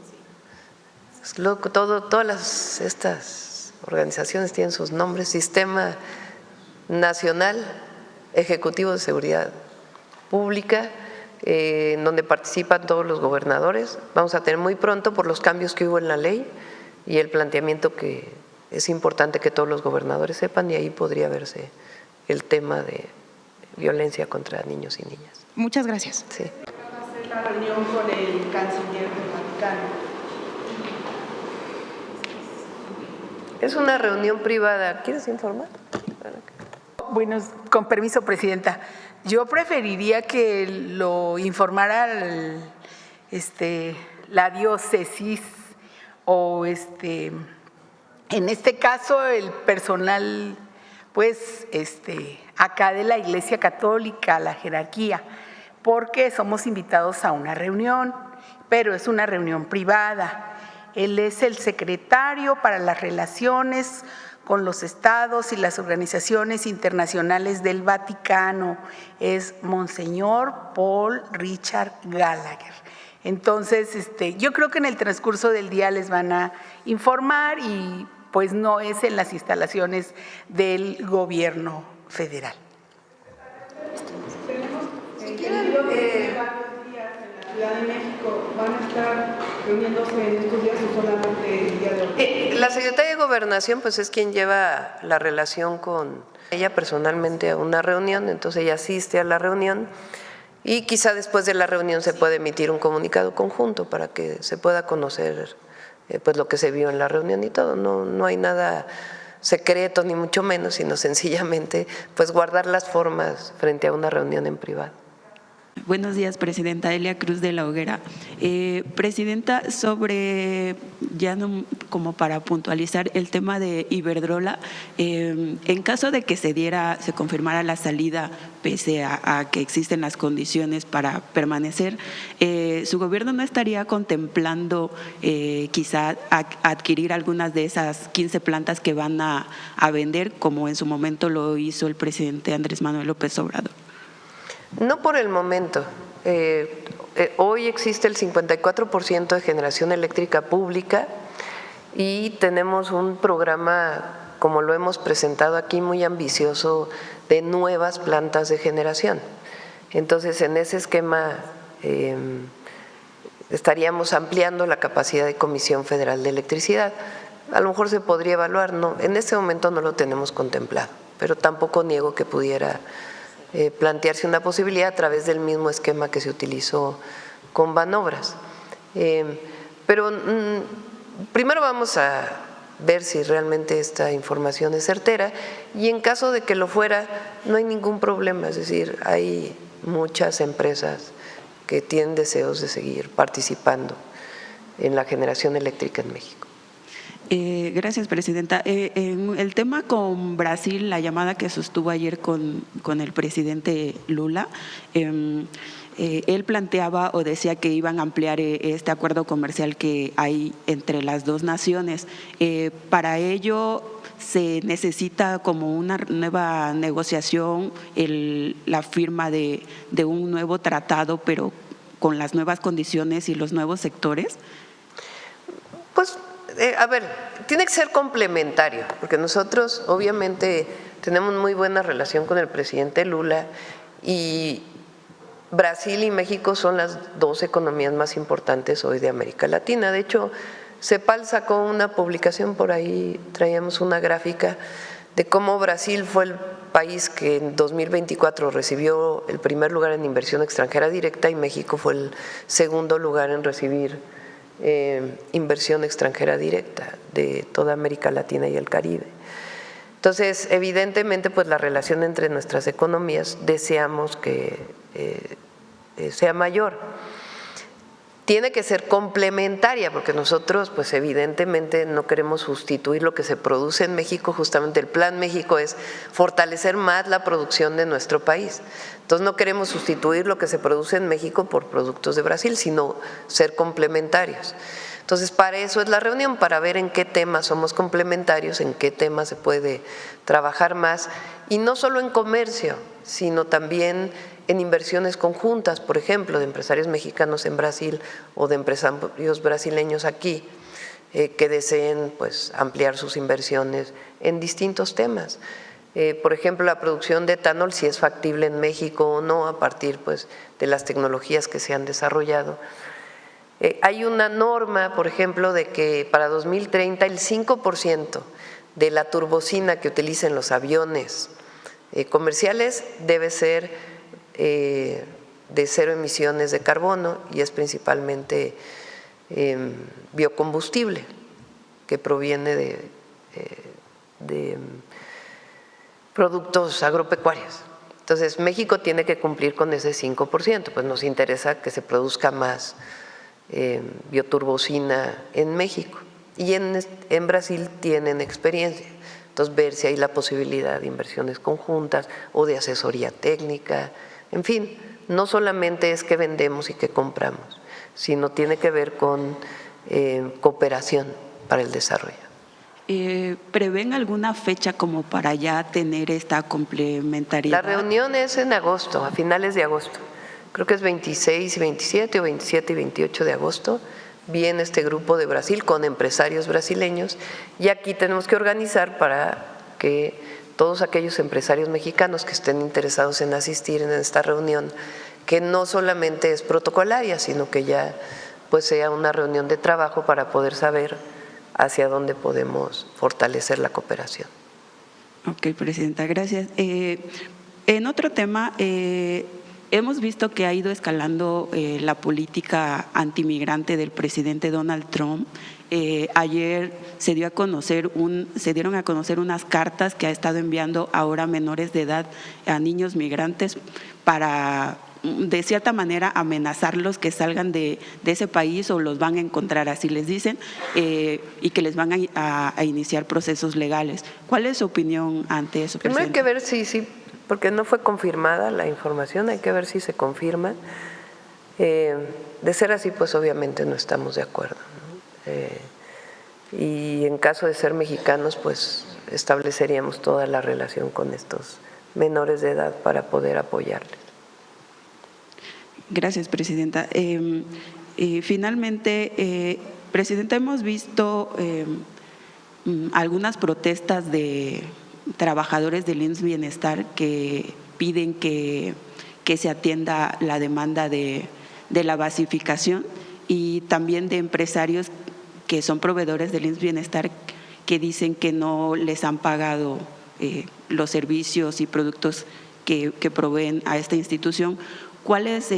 Speaker 3: Todas estas organizaciones tienen sus nombres, Sistema Nacional Ejecutivo de Seguridad Pública, en donde participan todos los gobernadores. Vamos a tener muy pronto por los cambios que hubo en la ley y el planteamiento que es importante que todos los gobernadores sepan, y ahí podría verse el tema de violencia contra niños y niñas.
Speaker 7: Muchas gracias.
Speaker 3: Sí.
Speaker 9: Va a ser la reunión con el canciller del Vaticano.
Speaker 3: Es una reunión privada. ¿Quieres informar?
Speaker 9: Bueno, con permiso, Presidenta. Yo preferiría que lo informara la diócesis o en este caso el personal pues acá de la Iglesia Católica, la jerarquía, porque somos invitados a una reunión, pero es una reunión privada. Él es el secretario para las relaciones con los estados y las organizaciones internacionales del Vaticano, es Monseñor Paul Richard Gallagher. Entonces, yo creo que en el transcurso del día les van a informar y pues no es en las instalaciones del gobierno federal. Ciudad de México van a estar reuniéndose en estos días o solamente el día de hoy?
Speaker 3: La Secretaría de Gobernación pues es quien lleva la relación con ella personalmente a una reunión, entonces ella asiste a la reunión y quizá después de la reunión se puede emitir un comunicado conjunto para que se pueda conocer pues lo que se vio en la reunión y todo. No hay nada secreto ni mucho menos, sino sencillamente pues guardar las formas frente a una reunión en privado.
Speaker 10: Buenos días, Presidenta. Elia Cruz de la Hoguera. Presidenta, sobre, ya no, como para puntualizar el tema de Iberdrola, en caso de que se confirmara la salida, pese a que existen las condiciones para permanecer, ¿su gobierno no estaría contemplando quizá adquirir algunas de esas 15 plantas que van a vender, como en su momento lo hizo el presidente Andrés Manuel López Obrador?
Speaker 3: No por el momento. Hoy existe el 54% de generación eléctrica pública y tenemos un programa, como lo hemos presentado aquí, muy ambicioso de nuevas plantas de generación. Entonces, en ese esquema estaríamos ampliando la capacidad de Comisión Federal de Electricidad. A lo mejor se podría evaluar, no, en este momento no lo tenemos contemplado, pero tampoco niego que pudiera plantearse una posibilidad a través del mismo esquema que se utilizó con Banobras. Pero primero vamos a ver si realmente esta información es certera y en caso de que lo fuera no hay ningún problema, es decir, hay muchas empresas que tienen deseos de seguir participando en la generación eléctrica en México.
Speaker 10: Gracias, Presidenta. En el tema con Brasil, la llamada que sostuvo ayer con el presidente Lula, él planteaba o decía que iban a ampliar este acuerdo comercial que hay entre las dos naciones. Para ello, se necesita como una nueva negociación, la firma de un nuevo tratado, pero con las nuevas condiciones y los nuevos sectores?
Speaker 3: Pues, a ver, tiene que ser complementario, porque nosotros obviamente tenemos muy buena relación con el presidente Lula y Brasil y México son las dos economías más importantes hoy de América Latina. De hecho, CEPAL sacó una publicación, por ahí traíamos una gráfica de cómo Brasil fue el país que en 2024 recibió el primer lugar en inversión extranjera directa y México fue el segundo lugar en recibir inversión extranjera directa de toda América Latina y el Caribe. Entonces, evidentemente, pues la relación entre nuestras economías deseamos que sea mayor. Tiene que ser complementaria, porque nosotros, pues evidentemente no queremos sustituir lo que se produce en México. Justamente el Plan México es fortalecer más la producción de nuestro país. Entonces no queremos sustituir lo que se produce en México por productos de Brasil, sino ser complementarios. Entonces, para eso es la reunión, para ver en qué temas somos complementarios, en qué temas se puede trabajar más, y no solo en comercio, sino también en inversiones conjuntas, por ejemplo, de empresarios mexicanos en Brasil o de empresarios brasileños aquí, que deseen pues, ampliar sus inversiones en distintos temas. Por ejemplo, la producción de etanol, si es factible en México o no, a partir pues, de las tecnologías que se han desarrollado. Hay una norma, por ejemplo, de que para 2030 el 5% de la turbocina que utilicen los aviones comerciales debe ser de cero emisiones de carbono y es principalmente biocombustible que proviene de productos agropecuarios. Entonces, México tiene que cumplir con ese 5%, pues nos interesa que se produzca más bioturbocina en México y en Brasil tienen experiencia, entonces ver si hay la posibilidad de inversiones conjuntas o de asesoría técnica, en fin, no solamente es que vendemos y que compramos, sino tiene que ver con cooperación para el desarrollo.
Speaker 10: ¿Prevén alguna fecha como para ya tener esta complementariedad?
Speaker 3: La reunión es en agosto, a finales de agosto. Creo que es 26 y 27 o 27 y 28 de agosto, viene este grupo de Brasil con empresarios brasileños y aquí tenemos que organizar para que todos aquellos empresarios mexicanos que estén interesados en asistir en esta reunión, que no solamente es protocolaria, sino que ya pues sea una reunión de trabajo para poder saber hacia dónde podemos fortalecer la cooperación.
Speaker 10: Ok, Presidenta, gracias. En otro tema, hemos visto que ha ido escalando la política antimigrante del presidente Donald Trump. Ayer se dieron a conocer unas cartas que ha estado enviando ahora menores de edad a niños migrantes para, de cierta manera, amenazarlos que salgan de ese país o los van a encontrar, así les dicen, y que les van a iniciar procesos legales. ¿Cuál es su opinión ante eso,
Speaker 3: Primero hay
Speaker 10: Presidenta?
Speaker 3: que ver si porque no fue confirmada la información, hay que ver si se confirma. De ser así, pues obviamente no estamos de acuerdo, ¿no? Y en caso de ser mexicanos, pues estableceríamos toda la relación con estos menores de edad para poder apoyarles.
Speaker 10: Gracias, Presidenta. Finalmente, Presidenta, hemos visto algunas protestas de trabajadores del IMSS Bienestar que piden que se atienda la demanda de la basificación y también de empresarios que son proveedores del IMSS Bienestar que dicen que no les han pagado los servicios y productos que proveen a esta institución. ¿Cuál es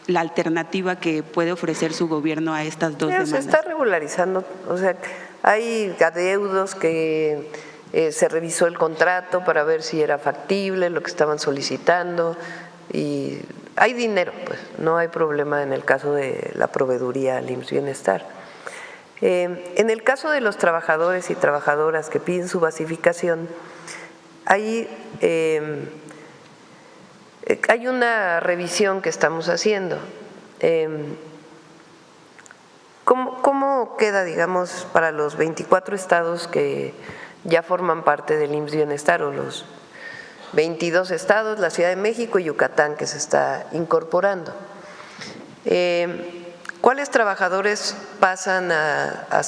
Speaker 10: la alternativa que puede ofrecer su gobierno a estas dos demandas?
Speaker 3: Se está regularizando, o sea, hay adeudos que se revisó el contrato para ver si era factible lo que estaban solicitando y hay dinero, pues no hay problema en el caso de la proveeduría al IMSS Bienestar. En el caso de los trabajadores y trabajadoras que piden su basificación, hay una revisión que estamos haciendo. ¿Cómo queda, digamos, para los 24 estados que ya forman parte del IMSS Bienestar, o los 22 estados, la Ciudad de México y Yucatán, que se está incorporando. ¿Cuáles trabajadores pasan a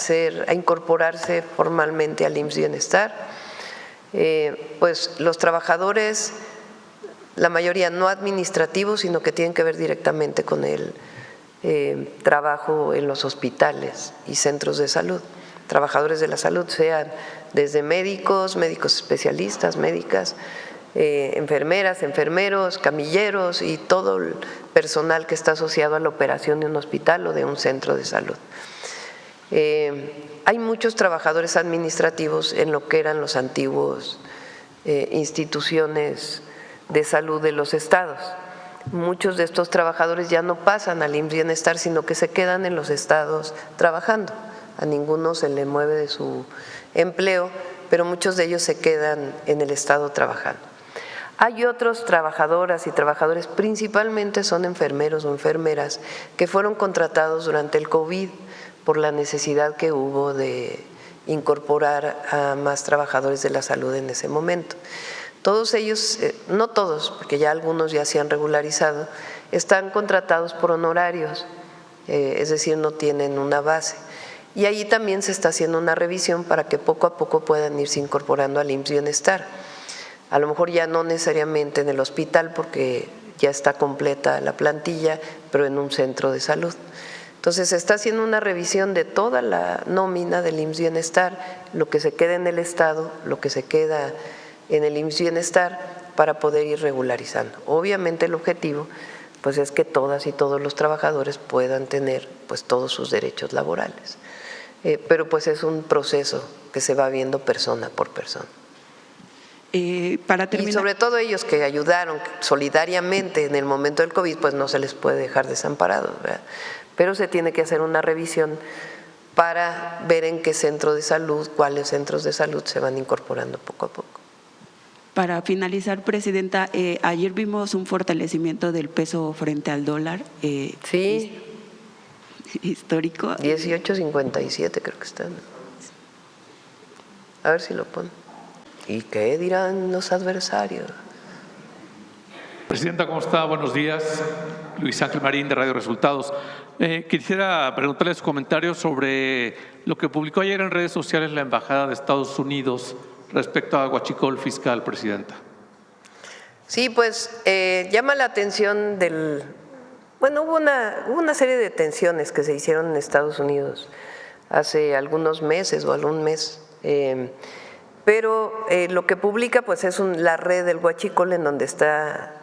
Speaker 3: incorporarse formalmente al IMSS Bienestar? Pues los trabajadores, la mayoría no administrativos, sino que tienen que ver directamente con el trabajo en los hospitales y centros de salud. Trabajadores de la salud, sean desde médicos, médicos especialistas, médicas, enfermeras, enfermeros, camilleros y todo el personal que está asociado a la operación de un hospital o de un centro de salud. Hay muchos trabajadores administrativos en lo que eran los antiguos instituciones de salud de los estados. Muchos de estos trabajadores ya no pasan al IMSS Bienestar, sino que se quedan en los estados trabajando. A ninguno se le mueve de su empleo, pero muchos de ellos se quedan en el estado trabajando. Hay otros trabajadoras y trabajadores, principalmente son enfermeros o enfermeras, que fueron contratados durante el COVID por la necesidad que hubo de incorporar a más trabajadores de la salud en ese momento. Todos ellos, no todos, porque ya algunos ya se han regularizado, están contratados por honorarios, es decir, no tienen una base. Y allí también se está haciendo una revisión para que poco a poco puedan irse incorporando al IMSS Bienestar. A lo mejor ya no necesariamente en el hospital porque ya está completa la plantilla, pero en un centro de salud. Entonces se está haciendo una revisión de toda la nómina del IMSS Bienestar, lo que se queda en el Estado, lo que se queda en el IMSS Bienestar, para poder ir regularizando. Obviamente el objetivo pues es que todas y todos los trabajadores puedan tener pues todos sus derechos laborales. Pero pues es un proceso que se va viendo persona por persona.
Speaker 10: Para terminar,
Speaker 3: y sobre todo ellos que ayudaron solidariamente en el momento del COVID, pues no se les puede dejar desamparados, ¿verdad? Pero se tiene que hacer una revisión para ver en qué centro de salud, cuáles centros de salud se van incorporando poco a poco.
Speaker 10: Para finalizar, Presidenta, ayer vimos un fortalecimiento del peso frente al dólar.
Speaker 3: Sí.
Speaker 10: Histórico.
Speaker 3: 18.57 creo que está. A ver si lo ponen. ¿Y qué dirán los adversarios?
Speaker 11: Presidenta, ¿cómo está? Buenos días. Luis Ángel Marín, de Radio Resultados. Quisiera preguntarle su comentario sobre lo que publicó ayer en redes sociales la Embajada de Estados Unidos respecto a huachicol fiscal, Presidenta.
Speaker 3: Sí, pues llama la atención Bueno, hubo una serie de detenciones que se hicieron en Estados Unidos hace algunos meses o algún mes. Pero lo que publica pues es la red del huachicol, en donde está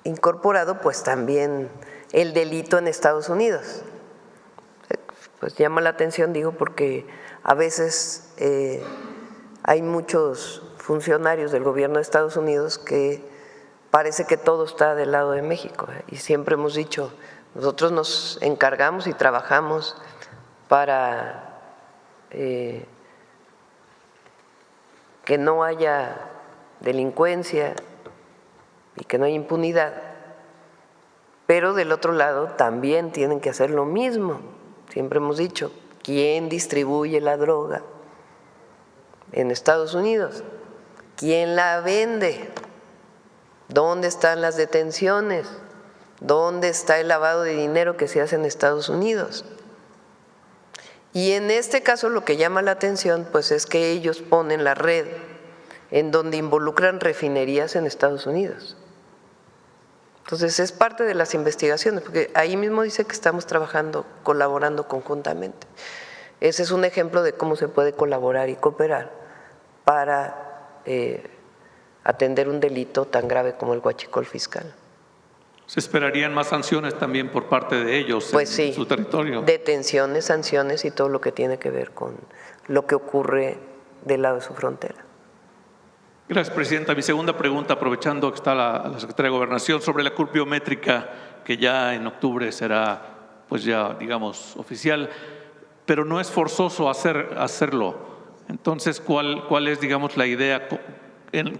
Speaker 3: incorporado pues también el delito en Estados Unidos. Pues llama la atención, digo, porque a veces hay muchos funcionarios del gobierno de Estados Unidos que parece que todo está del lado de México, y siempre hemos dicho, nosotros nos encargamos y trabajamos para que no haya delincuencia y que no haya impunidad, pero del otro lado también tienen que hacer lo mismo. Siempre hemos dicho, ¿quién distribuye la droga en Estados Unidos? ¿Quién la vende? ¿Dónde están las detenciones? ¿Dónde está el lavado de dinero que se hace en Estados Unidos? Y en este caso lo que llama la atención pues es que ellos ponen la red en donde involucran refinerías en Estados Unidos. Entonces es parte de las investigaciones, porque ahí mismo dice que estamos trabajando, colaborando conjuntamente. Ese es un ejemplo de cómo se puede colaborar y cooperar para atender un delito tan grave como el huachicol fiscal.
Speaker 11: ¿Se esperarían más sanciones también por parte de ellos
Speaker 3: pues
Speaker 11: en
Speaker 3: sí,
Speaker 11: su territorio?
Speaker 3: Detenciones, sanciones y todo lo que tiene que ver con lo que ocurre del lado de su frontera.
Speaker 11: Gracias, Presidenta. Mi segunda pregunta, aprovechando que está la Secretaria de Gobernación, sobre la CURP biométrica, que ya en octubre será, pues ya digamos, oficial, pero no es forzoso hacerlo. Entonces, ¿cuál es, digamos, la idea?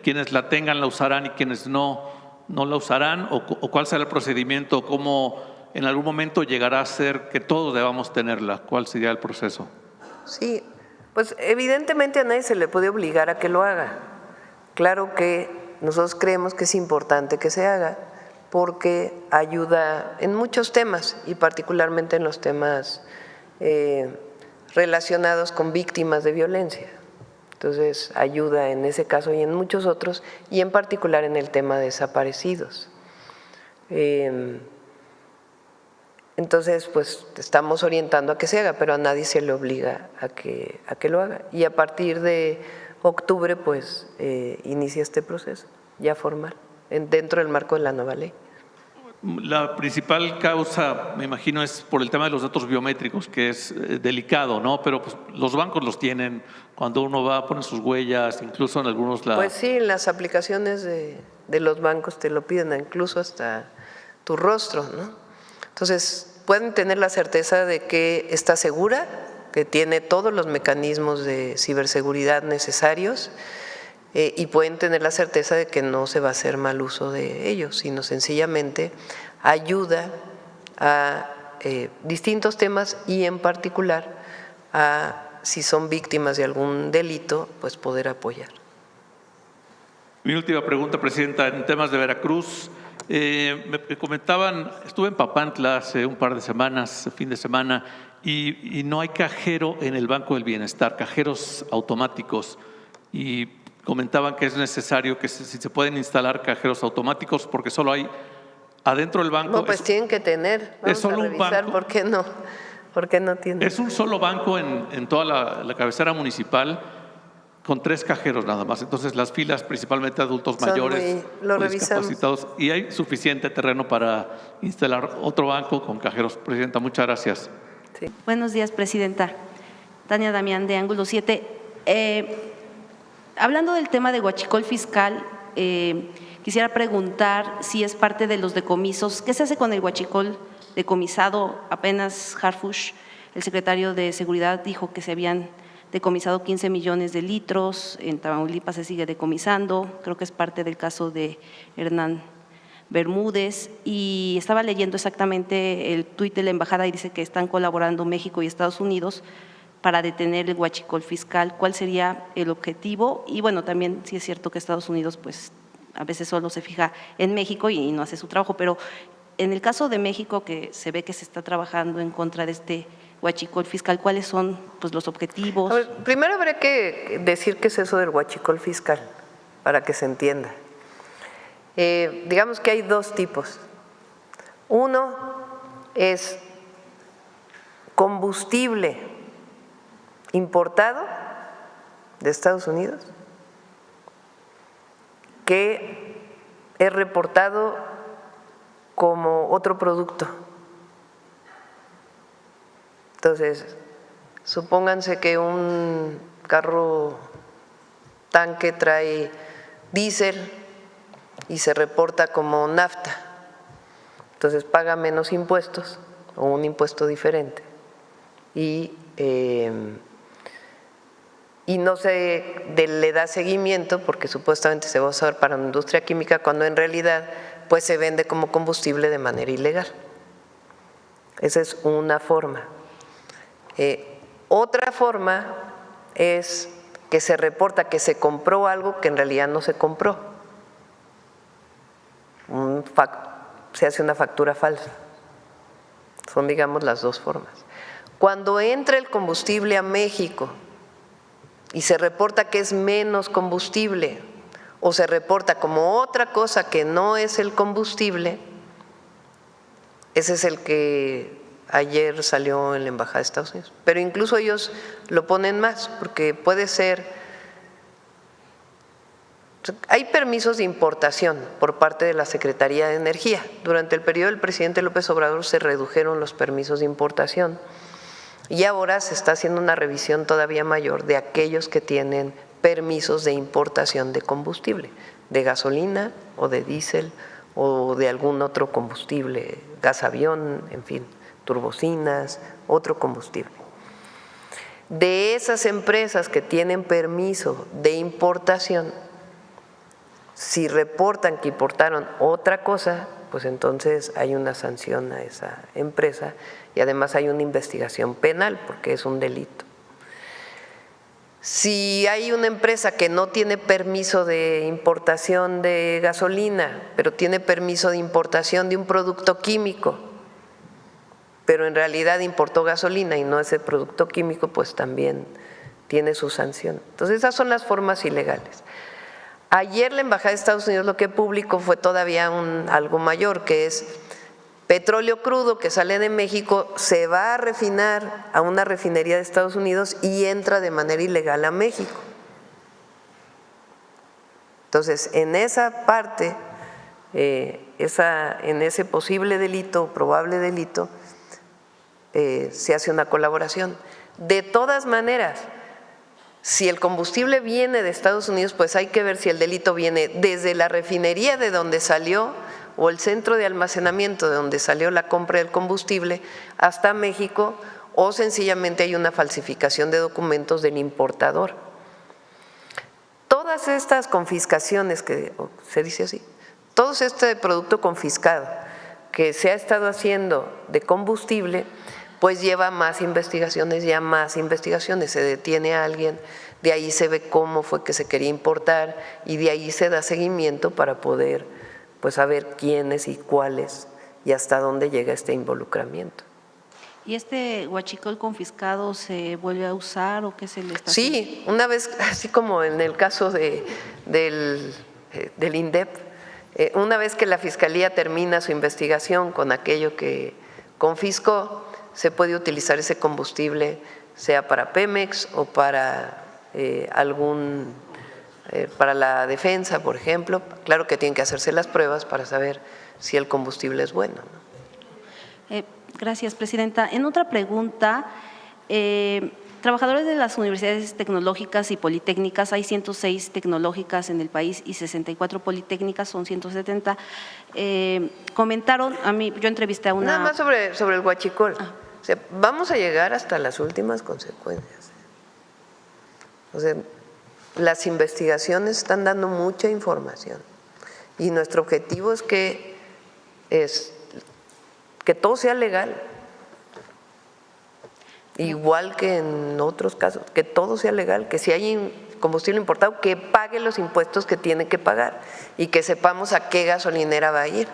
Speaker 11: ¿Quienes la tengan la usarán y quienes no la usarán? ¿O cuál será el procedimiento? ¿Cómo en algún momento llegará a ser que todos debamos tenerla? ¿Cuál sería el proceso?
Speaker 3: Sí, Pues evidentemente a nadie se le puede obligar a que lo haga. Claro que nosotros creemos que es importante que se haga porque ayuda en muchos temas y particularmente en los temas relacionados con víctimas de violencia. Entonces ayuda en ese caso y en muchos otros y en particular en el tema de desaparecidos. Entonces, pues estamos orientando a que se haga, pero a nadie se le obliga a que lo haga. Y a partir de octubre, pues inicia este proceso ya formal, dentro del marco de la nueva ley.
Speaker 11: La principal causa, me imagino, es por el tema de los datos biométricos, que es delicado, ¿no? Pero pues, los bancos los tienen, cuando uno va a poner sus huellas, incluso en algunos…
Speaker 3: Pues sí, las aplicaciones de los bancos te lo piden, incluso hasta tu rostro, ¿no? Entonces, pueden tener la certeza de que está segura, que tiene todos los mecanismos de ciberseguridad necesarios y pueden tener la certeza de que no se va a hacer mal uso de ellos, sino sencillamente ayuda a distintos temas y en particular a, si son víctimas de algún delito, pues poder apoyar.
Speaker 11: Mi última pregunta, Presidenta, en temas de Veracruz. Me comentaban, estuve en Papantla hace un par de semanas, fin de semana, y no hay cajero en el Banco del Bienestar, cajeros automáticos, y comentaban que es necesario que si se pueden instalar cajeros automáticos porque solo hay adentro del banco.
Speaker 3: No, pues tienen que tener, vamos
Speaker 11: es solo
Speaker 3: a revisar
Speaker 11: un banco,
Speaker 3: ¿por qué no tienen?
Speaker 11: Es un solo banco en toda la cabecera municipal, con 3 cajeros nada más. Entonces las filas, principalmente adultos mayores,
Speaker 3: lo
Speaker 11: discapacitados, y hay suficiente terreno para instalar otro banco con cajeros. Presidenta, muchas gracias.
Speaker 3: Sí.
Speaker 12: Buenos días, Presidenta. Tania Damián, de Ángulo 7. Hablando del tema de huachicol fiscal, quisiera preguntar si es parte de los decomisos. ¿Qué se hace con el huachicol decomisado? Apenas Harfuch, el secretario de Seguridad, dijo que se habían decomisado 15 millones de litros, en Tamaulipas se sigue decomisando, creo que es parte del caso de Hernán Bermúdez, y estaba leyendo exactamente el tuit de la embajada y dice que están colaborando México y Estados Unidos para detener el huachicol fiscal. ¿Cuál sería el objetivo? Y bueno, también sí es cierto que Estados Unidos pues a veces solo se fija en México y no hace su trabajo, pero en el caso de México, que se ve que se está trabajando en contra de este huachicol fiscal, ¿cuáles son pues, los objetivos?
Speaker 3: A ver, primero habría que decir qué es eso del huachicol fiscal, para que se entienda. Digamos que hay 2 tipos. Uno es combustible importado de Estados Unidos que es reportado como otro producto. Entonces, supónganse que un carro tanque trae diésel y se reporta como nafta, entonces paga menos impuestos o un impuesto diferente y no se le da seguimiento porque supuestamente se va a usar para la industria química cuando en realidad pues se vende como combustible de manera ilegal. Esa es una forma. Otra forma es que se reporta que se compró algo que en realidad no se compró. Se hace una factura falsa. Son, digamos, las 2 formas. Cuando entra el combustible a México y se reporta que es menos combustible o se reporta como otra cosa que no es el combustible, ese es el que ayer salió en la Embajada de Estados Unidos. Pero incluso ellos lo ponen más, porque puede ser… Hay permisos de importación por parte de la Secretaría de Energía. Durante el periodo del presidente López Obrador se redujeron los permisos de importación y ahora se está haciendo una revisión todavía mayor de aquellos que tienen permisos de importación de combustible, de gasolina o de diésel o de algún otro combustible, gas avión, en fin, turbocinas, otro combustible. De esas empresas que tienen permiso de importación, si reportan que importaron otra cosa, pues entonces hay una sanción a esa empresa y además hay una investigación penal porque es un delito. Si hay una empresa que no tiene permiso de importación de gasolina, pero tiene permiso de importación de un producto químico, pero en realidad importó gasolina y no ese producto químico, pues también tiene su sanción. Entonces, esas son las formas ilegales. Ayer la Embajada de Estados Unidos lo que publicó fue todavía algo mayor, que es petróleo crudo que sale de México, se va a refinar a una refinería de Estados Unidos y entra de manera ilegal a México. Entonces, en esa parte, en ese posible delito, probable delito, se hace una colaboración. De todas maneras, si el combustible viene de Estados Unidos, pues hay que ver si el delito viene desde la refinería de donde salió o el centro de almacenamiento de donde salió la compra del combustible hasta México, o sencillamente hay una falsificación de documentos del importador. Todas estas confiscaciones, que se dice así, todo este producto confiscado que se ha estado haciendo de combustible, pues lleva más investigaciones, se detiene a alguien, de ahí se ve cómo fue que se quería importar y de ahí se da seguimiento para poder pues saber quiénes y cuáles y hasta dónde llega este involucramiento.
Speaker 12: ¿Y este huachicol confiscado se vuelve a usar o qué se le está haciendo?
Speaker 3: Sí, una vez, así como en el caso del INDEP, una vez que la Fiscalía termina su investigación con aquello que confiscó, se puede utilizar ese combustible, sea para Pemex o para para la defensa, por ejemplo. Claro que tienen que hacerse las pruebas para saber si el combustible es bueno, ¿no?
Speaker 12: Gracias, Presidenta. En otra pregunta, trabajadores de las universidades tecnológicas y politécnicas, hay 106 tecnológicas en el país y 64 politécnicas, son 170, comentaron, yo entrevisté a una…
Speaker 3: Nada más sobre el huachicol. O sea, vamos a llegar hasta las últimas consecuencias. O sea, las investigaciones están dando mucha información y nuestro objetivo es que todo sea legal, igual que en otros casos, que todo sea legal, que si hay combustible importado, que pague los impuestos que tiene que pagar y que sepamos a qué gasolinera va a ir.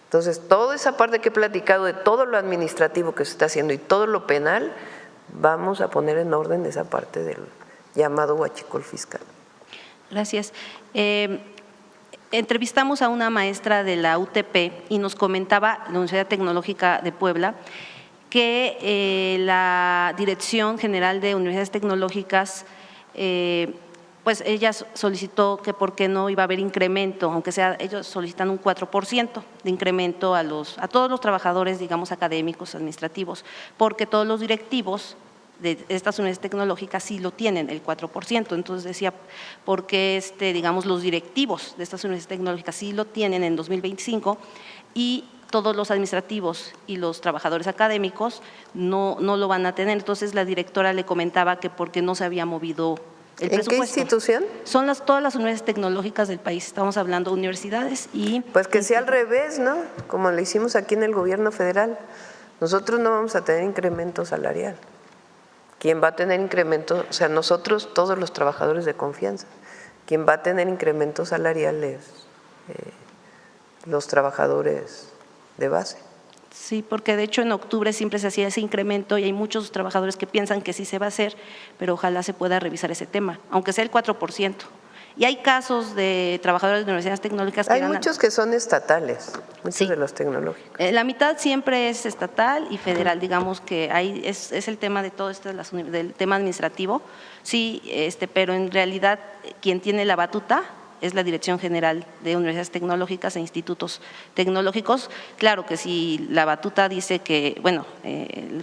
Speaker 3: Entonces, toda esa parte que he platicado de todo lo administrativo que se está haciendo y todo lo penal, vamos a poner en orden esa parte del llamado huachicol fiscal.
Speaker 12: Gracias. Entrevistamos a una maestra de la UTP y nos comentaba, la Universidad Tecnológica de Puebla, que la Dirección General de Universidades Tecnológicas, pues ella solicitó que por qué no iba a haber incremento, aunque sea, ellos solicitan un 4% de incremento a todos los trabajadores, digamos, académicos, administrativos, porque todos los directivos de estas universidades tecnológicas sí lo tienen, el 4%. Entonces decía, porque digamos, los directivos de estas universidades tecnológicas sí lo tienen en 2025 y todos los administrativos y los trabajadores académicos no lo van a tener. Entonces la directora le comentaba que porque no se había movido el presupuesto.
Speaker 3: ¿En qué institución?
Speaker 12: Son todas las universidades tecnológicas del país, estamos hablando de universidades y…
Speaker 3: Pues que sea al revés, ¿no? Como lo hicimos aquí en el gobierno federal. Nosotros no vamos a tener incremento salarial. Quien va a tener incremento, o sea, nosotros, todos los trabajadores de confianza, quien va a tener incremento salarial es los trabajadores de base.
Speaker 12: Sí, porque de hecho en octubre siempre se hacía ese incremento y hay muchos trabajadores que piensan que sí se va a hacer, pero ojalá se pueda revisar ese tema, aunque sea el 4%. Y hay casos de trabajadores de universidades tecnológicas que
Speaker 3: hay muchos que son estatales, muchos de los tecnológicos.
Speaker 12: La mitad siempre es estatal y federal, digamos que ahí es el tema de todo esto, del tema administrativo, sí, pero en realidad quien tiene la batuta es la Dirección General de Universidades Tecnológicas e Institutos Tecnológicos. Claro que si la batuta dice que, bueno,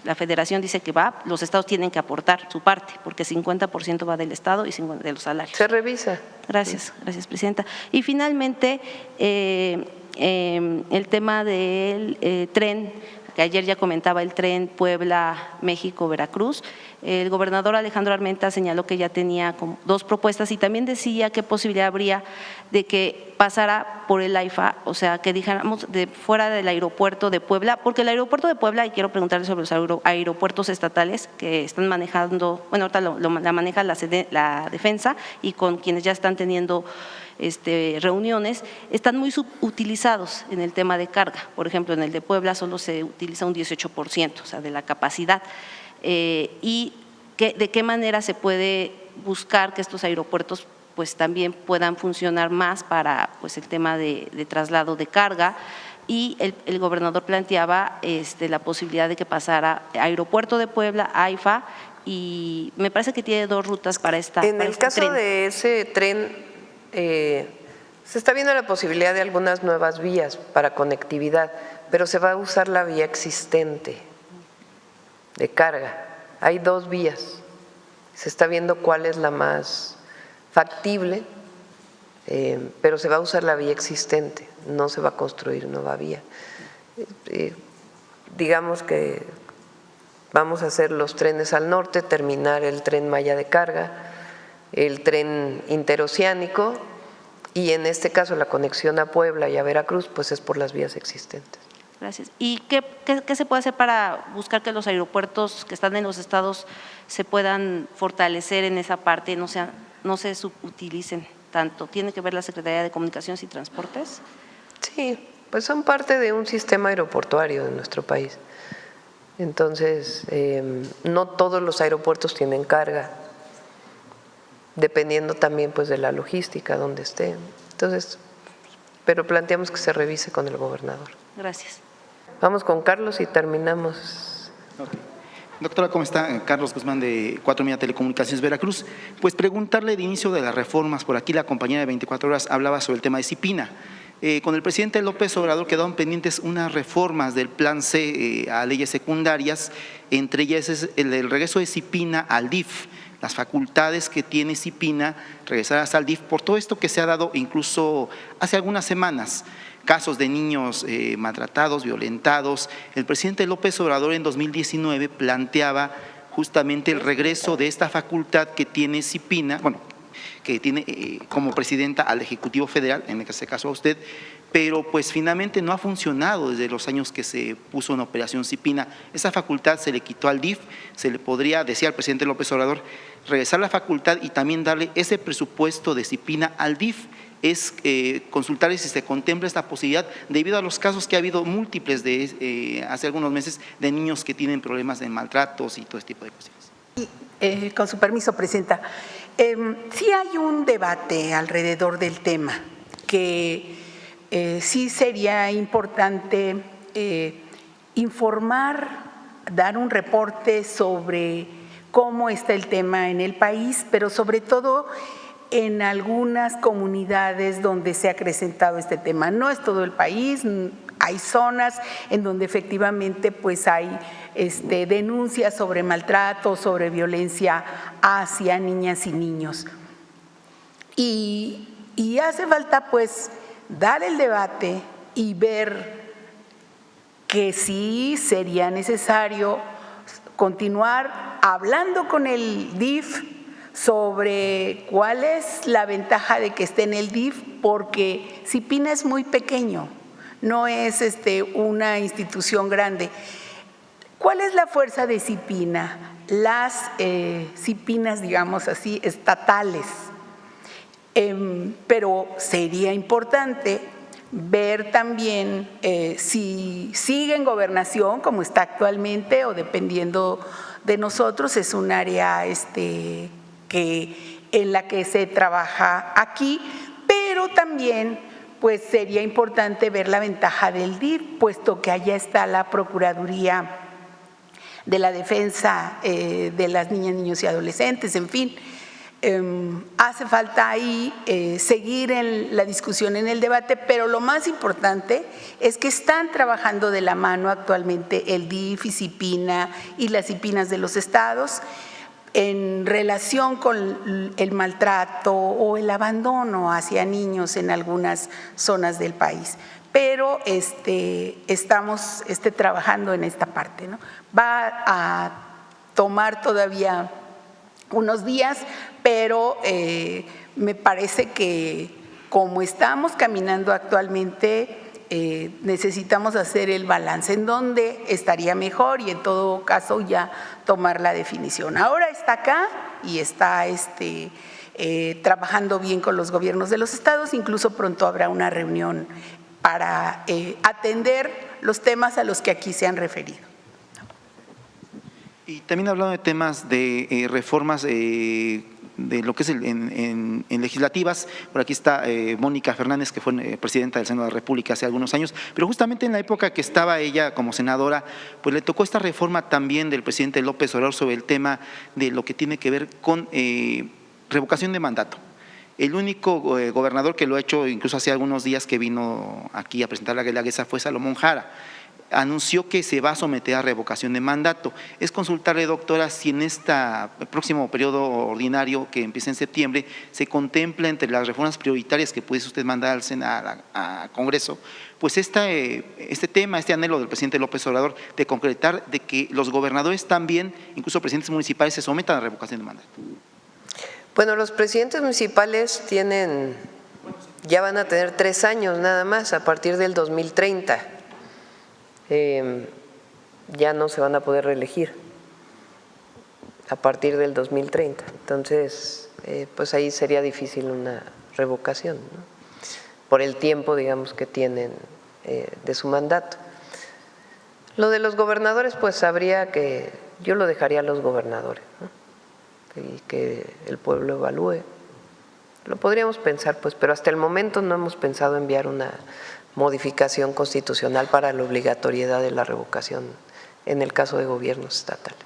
Speaker 12: la federación dice que va, los estados tienen que aportar su parte, porque 50% va del estado y 50% de los salarios.
Speaker 3: Se revisa.
Speaker 12: Gracias, gracias, Presidenta. Y finalmente, el tema del tren, que ayer ya comentaba el tren Puebla-México-Veracruz. El gobernador Alejandro Armenta señaló que ya tenía como 2 propuestas y también decía qué posibilidad habría de que pasara por el AIFA, o sea, que dijéramos de fuera del aeropuerto de Puebla, porque el aeropuerto de Puebla, y quiero preguntarle sobre los aeropuertos estatales que están manejando, bueno, ahorita la maneja la defensa y con quienes ya están teniendo reuniones, están muy subutilizados en el tema de carga. Por ejemplo, en el de Puebla solo se utiliza un 18%, o sea, de la capacidad. Y de qué manera se puede buscar que estos aeropuertos pues también puedan funcionar más para pues el tema de traslado de carga. Y el gobernador planteaba la posibilidad de que pasara Aeropuerto de Puebla, AIFA, y me parece que tiene 2 rutas para esta.
Speaker 3: En el caso de ese tren, se está viendo la posibilidad de algunas nuevas vías para conectividad, pero se va a usar la vía existente de carga. Hay 2 vías, se está viendo cuál es la más factible, pero se va a usar la vía existente, no se va a construir nueva vía. Digamos que vamos a hacer los trenes al norte, terminar el tren Maya de carga, el tren interoceánico, y en este caso la conexión a Puebla y a Veracruz pues es por las vías existentes.
Speaker 12: Gracias. ¿Y qué se puede hacer para buscar que los aeropuertos que están en los estados se puedan fortalecer en esa parte, no se subutilicen tanto? ¿Tiene que ver la Secretaría de Comunicaciones y Transportes?
Speaker 3: Sí, pues son parte de un sistema aeroportuario de nuestro país. Entonces, no todos los aeropuertos tienen carga, dependiendo también pues de la logística donde estén. Entonces, pero planteamos que se revise con el gobernador.
Speaker 12: Gracias.
Speaker 3: Vamos con Carlos y terminamos.
Speaker 13: Okay. Doctora, ¿cómo está? Carlos Guzmán de 4 Media Telecomunicaciones Veracruz. Pues preguntarle de inicio de las reformas, por aquí la compañera de 24 horas hablaba sobre el tema de CIPINA. Con el presidente López Obrador quedaron pendientes unas reformas del Plan C a leyes secundarias, entre ellas es el regreso de CIPINA al DIF, las facultades que tiene CIPINA regresarás al DIF, por todo esto que se ha dado incluso hace algunas semanas, casos de niños maltratados, violentados. El presidente López Obrador en 2019 planteaba justamente el regreso de esta facultad que tiene CIPINA, bueno, que tiene como presidenta al Ejecutivo Federal, en este caso a usted, pero pues finalmente no ha funcionado desde los años que se puso en operación CIPINA. Esa facultad se le quitó al DIF, se le podría, decía el presidente López Obrador, regresar la facultad y también darle ese presupuesto de CIPINA al DIF. Es consultarle si se contempla esta posibilidad debido a los casos que ha habido múltiples de hace algunos meses de niños que tienen problemas de maltratos y todo este tipo de cuestiones.
Speaker 9: Con su permiso, presidenta. Sí hay un debate alrededor del tema que sí sería importante informar, dar un reporte sobre cómo está el tema en el país, pero sobre todo en algunas comunidades donde se ha acrecentado este tema. No es todo el país, hay zonas en donde efectivamente pues hay denuncias sobre maltrato, sobre violencia hacia niñas y niños. Y hace falta pues dar el debate y ver que sí sería necesario continuar hablando con el DIF sobre cuál es la ventaja de que esté en el DIF, porque CIPINA es muy pequeño, no es una institución grande. ¿Cuál es la fuerza de CIPINA? Las CIPINAs, digamos así, estatales. Pero sería importante ver también si sigue en gobernación como está actualmente o dependiendo de nosotros, es un área en la que se trabaja aquí, pero también pues sería importante ver la ventaja del DIF, puesto que allá está la Procuraduría de la Defensa de las Niñas, Niños y Adolescentes, en fin. Hace falta ahí seguir en la discusión, en el debate, pero lo más importante es que están trabajando de la mano actualmente el DIF y CIPINA y las CIPINAs de los estados en relación con el maltrato o el abandono hacia niños en algunas zonas del país. Pero estamos trabajando en esta parte, ¿no? Va a tomar todavía unos días, pero me parece que como estamos caminando actualmente, necesitamos hacer el balance en donde estaría mejor y en todo caso ya tomar la definición. Ahora está acá y está trabajando bien con los gobiernos de los estados, incluso pronto habrá una reunión para atender los temas a los que aquí se han referido.
Speaker 13: Y también hablando de temas de reformas de lo que es en legislativas, por aquí está Mónica Fernández, que fue presidenta del Senado de la República hace algunos años, pero justamente en la época que estaba ella como senadora, pues le tocó esta reforma también del presidente López Obrador sobre el tema de lo que tiene que ver con revocación de mandato. El único gobernador que lo ha hecho, incluso hace algunos días que vino aquí a presentar la guelaguetza, fue Salomón Jara. Anunció que se va a someter a revocación de mandato. Es consultarle, doctora, si en este próximo periodo ordinario que empieza en septiembre se contempla entre las reformas prioritarias que pudiese usted mandar al Senado, a Congreso, pues este tema, este anhelo del presidente López Obrador de concretar de que los gobernadores también, incluso presidentes municipales, se sometan a revocación de mandato.
Speaker 3: Bueno, los presidentes municipales ya van a tener 3 años nada más a partir del 2030. Ya no se van a poder reelegir a partir del 2030. Entonces, pues ahí sería difícil una revocación, ¿no? Por el tiempo, digamos, que tienen de su mandato. Lo de los gobernadores, pues yo lo dejaría a los gobernadores, ¿no? Y que el pueblo evalúe. Lo podríamos pensar, pues, pero hasta el momento no hemos pensado enviar una modificación constitucional para la obligatoriedad de la revocación en el caso de gobiernos estatales.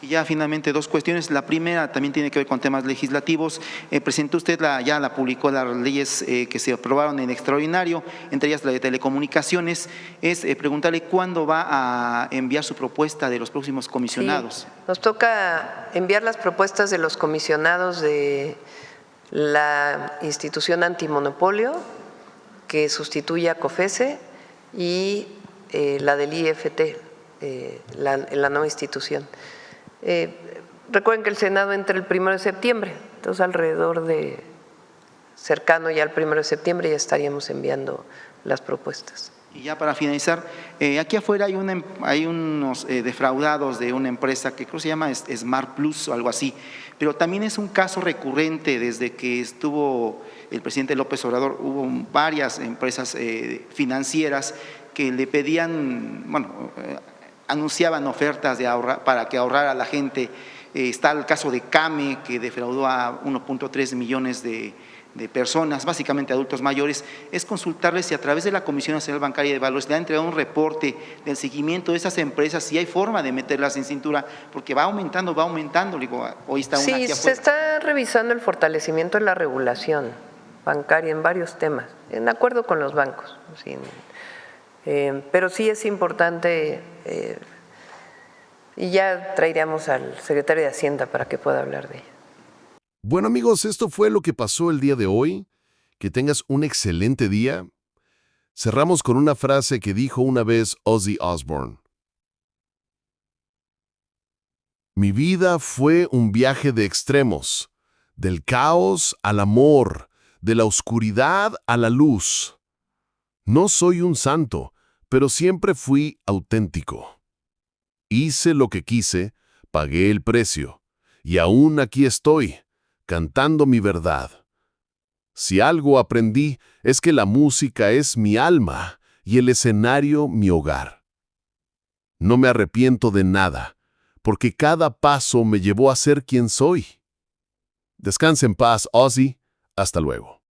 Speaker 13: Y ya finalmente 2 cuestiones. La primera también tiene que ver con temas legislativos. Presentó usted, ya la publicó, las leyes que se aprobaron en extraordinario, entre ellas la de telecomunicaciones. Es preguntarle cuándo va a enviar su propuesta de los próximos comisionados.
Speaker 3: Sí, nos toca enviar las propuestas de los comisionados de la institución antimonopolio, que sustituye a COFECE, y la del IFT, la nueva institución. Recuerden que el Senado entra el 1 de septiembre, entonces cercano ya al 1 de septiembre ya estaríamos enviando las propuestas.
Speaker 13: Y ya para finalizar, aquí afuera hay unos defraudados de una empresa que creo que se llama Smart Plus o algo así, pero también es un caso recurrente desde que estuvo el presidente López Obrador. Hubo varias empresas financieras que le pedían, anunciaban ofertas para que ahorrara la gente. Está el caso de CAME, que defraudó a 1.3 millones de personas, básicamente adultos mayores. Es consultarles si a través de la Comisión Nacional Bancaria de Valores le han entregado un reporte del seguimiento de esas empresas, si hay forma de meterlas en cintura, porque va aumentando. Digo, hoy está una aquí afuera. Sí,
Speaker 3: se está revisando el fortalecimiento de la regulación bancaria en varios temas, en acuerdo con los bancos. Pero sí es importante, y ya traeríamos al secretario de Hacienda para que pueda hablar de ella.
Speaker 1: Bueno amigos, esto fue lo que pasó el día de hoy. Que tengas un excelente día. Cerramos con una frase que dijo una vez Ozzy Osbourne. Mi vida fue un viaje de extremos, del caos al amor, de la oscuridad a la luz. No soy un santo, pero siempre fui auténtico. Hice lo que quise, pagué el precio, y aún aquí estoy, cantando mi verdad. Si algo aprendí es que la música es mi alma y el escenario mi hogar. No me arrepiento de nada, porque cada paso me llevó a ser quien soy. Descansa en paz, Ozzy. Hasta luego.